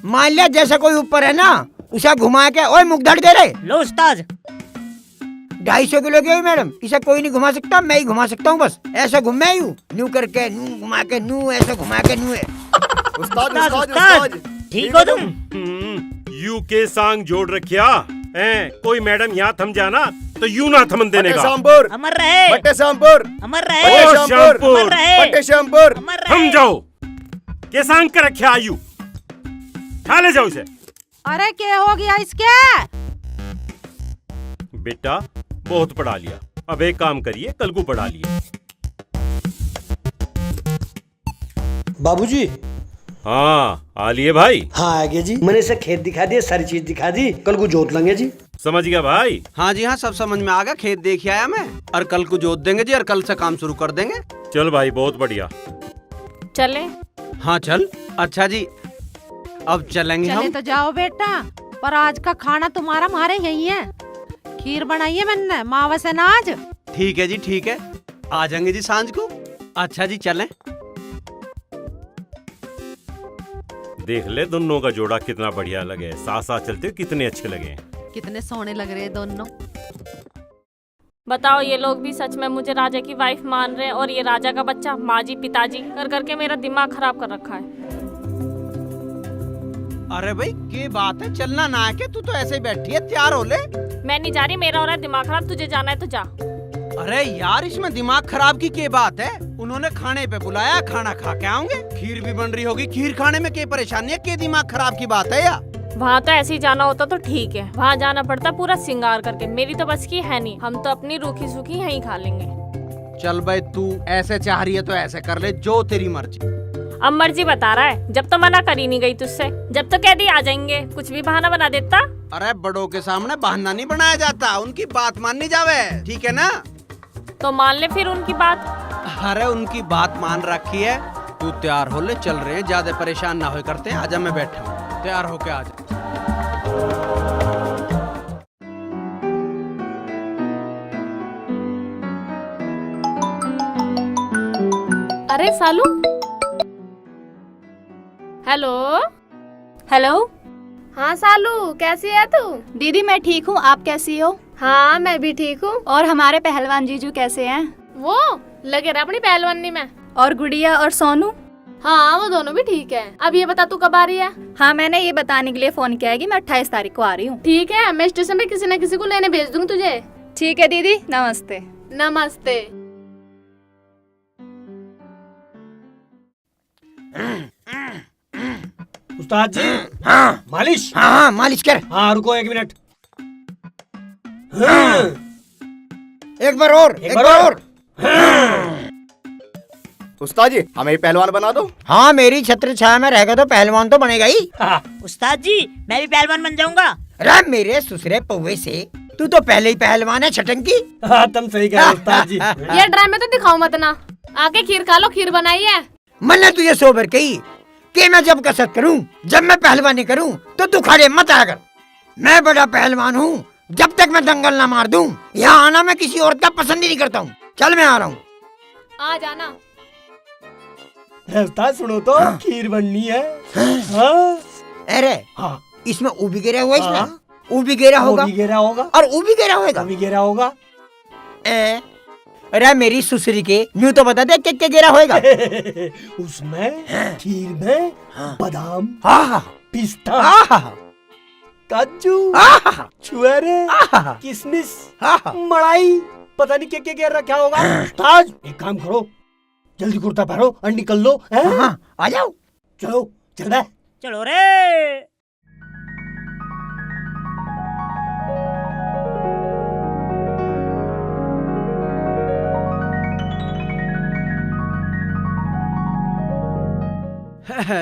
मान लिया जैसे कोई ऊपर है ना, उसे घुमा के, ओए मुख धड़ दे रहे लो उस्ताद। 250 किलो की मैडम, इसे कोई नहीं घुमा सकता, मैं ही घुमा सकता हूँ बस। ऐसा घूमे यूं न्यू करके, नू घुमा के, नू ऐसा घुमा के, नू है। उस्ताद उस्ताद उस्ताद ठीक हो तुम? यू के सांग जोड़ रखिया हैं? कोई मैडम यहाँ थम जाना तो यू ना थमन देने का। सामपुर अमर रहे, पट्टे सामपुर अमर पट्टे रहे, सामपुर अमर रहे, पट्टे सामपुर। अमर रहे। थम जाओ, के सांग कर रखिया यू, खा ले जाओ इसे। अरे क्या हो गया इसके? बेटा बहुत पढ़ा लिया, अब एक काम करिए, कल को पढ़ा लिए। बाबूजी। हाँ आ लिए भाई। हाँ आ गया जी, मैंने इसे खेत दिखा दिए, सारी चीज दिखा दी, कल को जोत लेंगे जी। समझ गया भाई? हाँ जी हाँ, सब समझ में आ गया। खेत देख आया मैं, और कल को जोत देंगे जी, और कल से काम शुरू कर देंगे। चल भाई बहुत बढ़िया। चले? हाँ चल। अच्छा जी अब चलेंगे चले हम। तो जाओ बेटा, पर आज का खाना तुम्हारा हमारे यही है। खीर बनाई है मैंने मावा से नाज। ठीक है जी ठीक है, आ जाएंगे जी सांझ को। अच्छा जी चलें। देख ले दोनों का जोड़ा कितना बढ़िया लगे, साथ साथ चलते कितने अच्छे लगे। कितने सोने लग रहे हैं दोनों। बताओ ये लोग भी सच में मुझे राजा की वाइफ मान रहे हैं, और ये राजा का बच्चा माँ जी पिताजी कर करके मेरा दिमाग खराब कर रखा है। अरे भाई क्या बात है, चलना ना है के? तू तो ऐसे ही बैठी है, तैयार हो ले। मैं नहीं जा रही, मेरा हो रहा है दिमाग खराब, तुझे जाना है तो जा। अरे यार इसमें दिमाग खराब की क्या बात है? उन्होंने खाने पे बुलाया, खाना खा के आऊंगे। खीर भी बन रही होगी, खीर खाने में क्या परेशानी है? क्या दिमाग खराब की बात है यार? वहाँ तो ऐसे ही जाना होता तो ठीक है, वहाँ जाना पड़ता पूरा सिंगार करके। मेरी तो बस की है नहीं, हम तो अपनी रूखी सूखी यहीं खा लेंगे। चल भाई, तू ऐसे चाह रही है तो ऐसे कर ले, जो तेरी मर्जी। अब मर्जी बता रहा है, जब तो मना कर ही नहीं गई तुझसे। जब तो कह दी आ जाएंगे, कुछ भी बहाना बना देता। अरे बड़ों के सामने बहाना नहीं बनाया जाता, उनकी बात माननी जावे, ठीक है ना? तो मान ले फिर उनकी बात। अरे उनकी बात मान रखी है। तू तैयार हो ले, चल रहे हैं, ज्यादा परेशान ना हो करते हैं। आजा, मैं बैठा हूँ, तैयार होके आजा। अरे सालू, हेलो। हेलो। हाँ सालू, कैसी है तू? दीदी मैं ठीक हूँ, आप कैसी हो? हाँ मैं भी ठीक हूँ। और हमारे पहलवान जीजू कैसे हैं? वो लगे रहा अपनी पहलवानी में। और गुड़िया और सोनू? हाँ वो दोनों भी ठीक है। अब ये बता तू कब आ रही है? हाँ मैंने ये बताने के लिए फोन किया है कि मैं 28 तारीख को आ रही हूँ। ठीक है, मैं स्टेशन पे किसी न किसी को लेने भेज दूंगी तुझे। ठीक है दीदी, नमस्ते। नमस्ते। उस्ताद जी। हाँ मालिश। हाँ मालिश कर। हाँ रुको 1 मिनट। एक बार और, एक बार और। उस्ताद जी हमें पहलवान बना दो। हाँ मेरी छत्र छाया में रहेगा तो पहलवान तो बनेगा ही। उस्ताद जी मैं भी पहलवान बन जाऊंगा। अरे मेरे ससुरे पौवे से, तू तो पहले ही पहलवान है छटंकी। हाँ तुम सही कह रहे हो उस्ताद जी। ये ड्रामे तो दिखाओ मत ना, आके खीर खा लो, खीर बनाई है। मैंने तुझे सोबर कही कि मैं जब कसरत करूं, जब मैं पहलवानी करूं तो तू खड़े मत आया कर। मैं बड़ा पहलवान हूं, जब तक मैं दंगल ना मार दूं यहाँ आना मैं किसी औरत का पसंद ही नहीं करता हूँ। चल मैं आ रहा हूँ। आ जाना। उस्ताद सुनो तो, खीर बननी है। हाँ। अरे हाँ इसमें ऊ भी गिरा हुआ, इसमें ऊ भी गिरा होगा, और ऊ भी गिरा होगा। अरे मेरी सुसरी के न्यू तो बता दे क्या गिरा होएगा। उसमें खीर में बादाम, पिस्ता, काजू, छुआरे, किशमिश, मलाई, पता नहीं क्या क्या रखा होगा। उस्ताद एक काम करो, जल्दी कुर्ता पहनो और निकल लो। आ जाओ। चलो चल रहा है। चलो रे।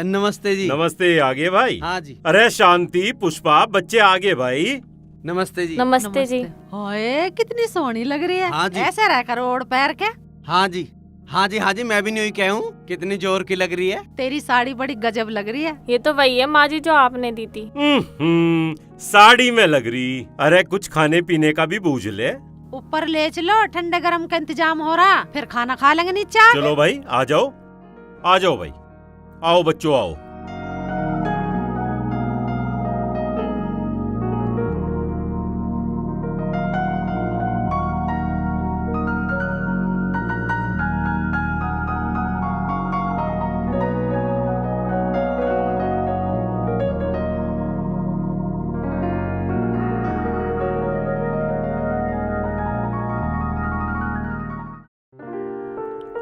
नमस्ते जी। नमस्ते, आगे भाई। हाँ जी। अरे शांति, पुष्पा, बच्चे आगे भाई। नमस्ते जी। नमस्ते जी। ओए कितनी सोहनी लग रही है। हाँ जी। ऐसे रहकर ओढ़ पैर के। हाँ जी, हाँ जी, हाँ जी, मैं भी नहीं कहूँ, कितनी जोर की लग रही है। तेरी साड़ी बड़ी गजब लग रही है। ये तो वही है माँ जी जो आपने दी थी। साड़ी में लग रही। अरे कुछ खाने पीने का भी बूझ ले। ऊपर ले चलो, ठंडे गरम का इंतजाम हो रहा, फिर खाना खा लेंगे नीचे। चलो भाई आ जाओ, आ जाओ भाई, आओ बच्चों आओ।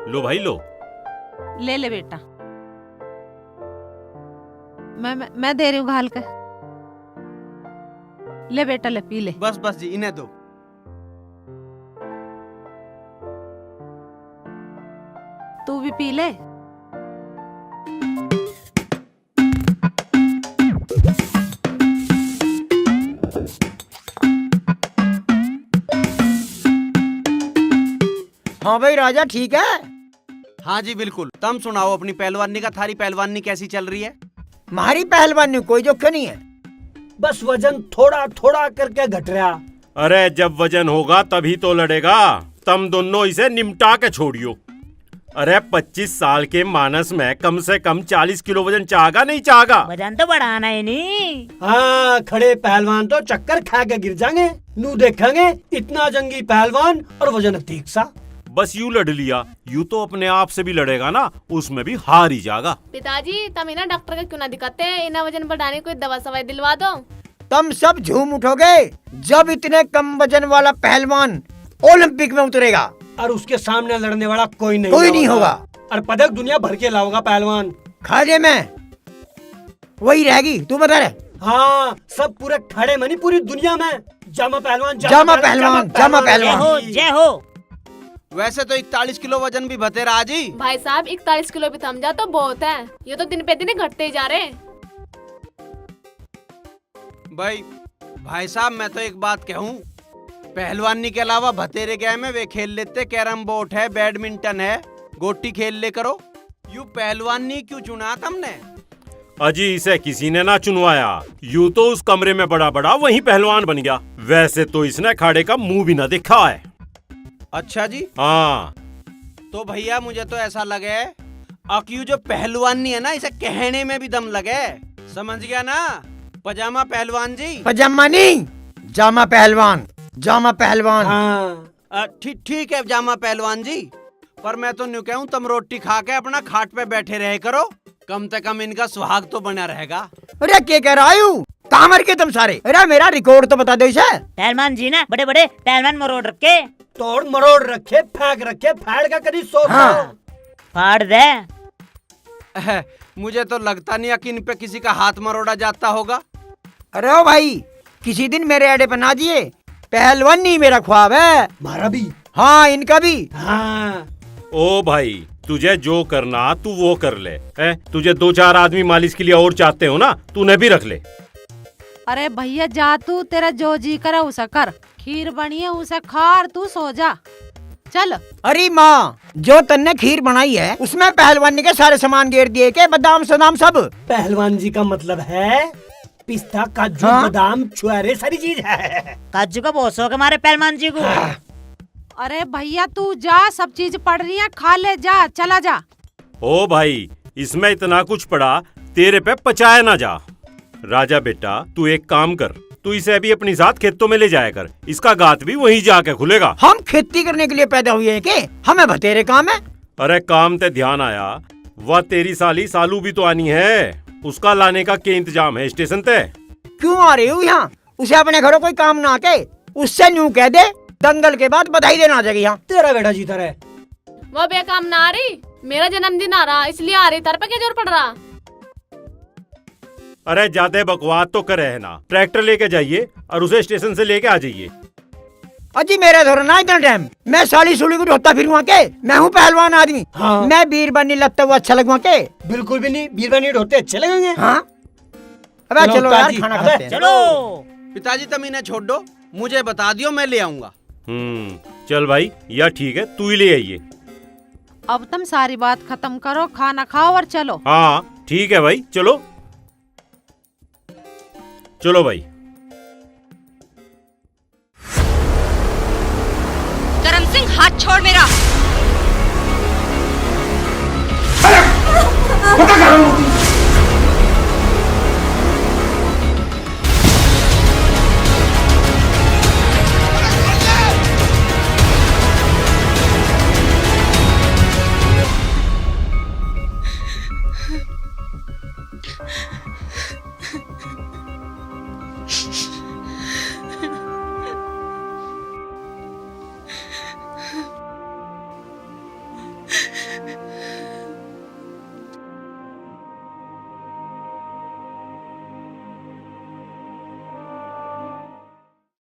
लो भाई लो। ले ले बेटा, मैं दे रही हूँ घाल के। ले बेटा ले, पी ले। बस बस जी, इन्हें दो। तू भी पी ले। हाँ भाई राजा ठीक है। हाँ जी बिल्कुल। तुम सुनाओ अपनी पहलवानी का, थारी पहलवानी कैसी चल रही है? हमारी पहलवानी कोई जोखिम नहीं है, बस वजन थोड़ा थोड़ा करके घट रहा। अरे जब वजन होगा तभी तो लड़ेगा। तुम दोनों इसे निमटा के छोड़ियो। अरे 25 साल के मानस में कम से कम 40 किलो वजन चाहेगा नहीं चाहेगा? वजन तो बढ़ाना है नहीं। हाँ खड़े पहलवान तो चक्कर खा के गिर जाएंगे। नू देखेंगे इतना जंगी पहलवान और वजन ठीक सा। बस यूं लड़ लिया, यूं तो अपने आप से भी लड़ेगा ना, उसमें भी हार ही जाएगा। पिताजी तुम इन्हें डॉक्टर का क्यों ना दिखाते, इन्हें वजन बढ़ाने कोई दवा सवाई दिलवा दो। तुम सब झूम उठोगे जब इतने कम वजन वाला पहलवान ओलंपिक में उतरेगा और उसके सामने लड़ने वाला कोई नहीं होगा। और पदक दुनिया भर के लाऊंगा पहलवान। खाजे में वही रहेगी, तू बता रहे। हाँ, सब पूरे खड़े मनी पूरी दुनिया में जामा पहलवान जामा पहलवान जामा पहलवान। जय हो। वैसे तो 41 किलो वजन भी भतेरा जी। भाई साहब 41 किलो भी थम जा तो बहुत है, ये तो दिन पे दिन घटते ही जा रहे हैं। भाई साहब मैं तो एक बात कहूँ, पहलवानी के अलावा भतेरे गए में वे खेल लेते, कैरम बोर्ड है, बैडमिंटन है, गोटी खेल ले करो। यू पहलवानी क्यों चुना तुमने? अजी इसे किसी ने ना चुनवाया, यूं तो उस कमरे में बड़ा बड़ा वही पहलवान बन गया। वैसे तो इसने अखाड़े का मुंह भी ना देखा है। अच्छा जी। हाँ तो भैया मुझे तो ऐसा लगे अक्यू जो पहलवानी है ना, इसे कहने में भी दम लगे। समझ गया ना पजामा पहलवान जी? पजामा नहीं, जामा पहलवान, जामा पहलवान। ठीक है जामा पहलवान जी, पर मैं तो न्यू कहूँ तुम रोटी खा के अपना खाट पे बैठे रहे करो, कम से कम इनका सुहाग तो बना रहेगा। अरे क्या कह रहा हूँ, कहाँ मर के तुम सारे? अरे मेरा रिकॉर्ड तो बता दो इसे। पहलवान जी ने बड़े बड़े पहलवान मरोड़ रखे, तोड़ मरोड़ रखे, फेंक रखे, फाड़ का कभी सोच। फाड़ दे। मुझे तो लगता नहीं कि इन पे किसी का हाथ मरोड़ा जाता होगा। अरे ओ भाई, किसी दिन मेरे अड्डे पर ना दिए, पहलवानी मेरा ख्वाब है। हमारा भी। हाँ इनका भी। हाँ। ओ भाई तुझे जो करना तू वो कर ले। तुझे 2-4 आदमी मालिश के लिए और चाहते हो ना, तूने भी रख ले। अरे भैया जा तू, तेरा जो जी करे उसे कर, खीर बनी है उसे खा और तू सो जा, चल। अरे माँ, जो तन्ने खीर बनाई है उसमें पहलवानी के सारे सामान गेर दिए के, बादाम सदाम सब। पहलवान जी का मतलब है पिस्ता, काजू, बादाम, छुआरे सारी चीज है। काजू का बहुत शौक हमारे पहलवान जी को। अरे भैया तू जा, सब चीज पड़ रही है, खा ले जा, चला जा। ओ भाई इसमें इतना कुछ पड़ा, तेरे पे पचाया ना जा। राजा बेटा तू एक काम कर, तू इसे अभी अपनी साथ खेतों में ले जाया कर, इसका गात भी वहीं जाके खुलेगा। हम खेती करने के लिए पैदा हुए हैं के? हमें बतेरे काम है। अरे काम ते ध्यान आया, वह तेरी साली सालू भी तो आनी है, उसका लाने का क्या इंतजाम है स्टेशन ते? क्यों आ रही हूँ यहाँ? उसे अपने घरों कोई काम ना आके, उससे न्यू कह दे दंगल के बाद बधाई देना आ जाएगी यहाँ। तेरा बेटा जीता रहे। वो बेकाम ना आ रही, मेरा जन्मदिन आ रहा इसलिए आ रही, तर पे क्या जोर पड़ रहा? अरे ज्यादा बकवास तो करे है ना, ट्रैक्टर लेके जाइए और उसे स्टेशन से लेके आ जाइए। अजी मेरा धोरा ना इतना टाइम, मैं साली सुली को ढोता फिरूँ के, मैं हूँ पहलवान आदमी। हाँ। मैं बीरबनी लगता हुआ अच्छा लगवा के? बिल्कुल भी नहीं, बीरबनी ढोते अच्छे लगेंगे। हाँ अबे चलो यार खाना खाते हैं। चलो पिताजी तुम इन्हें छोड़ दो, मुझे बता दियो मैं ले आऊंगा। चल भाई या ठीक है, तू ही ले आइए। अब तुम सारी बात खत्म करो, खाना खाओ और चलो। हाँ ठीक है भाई, चलो चलो भाई। करम सिंह हाथ छोड़ मेरा।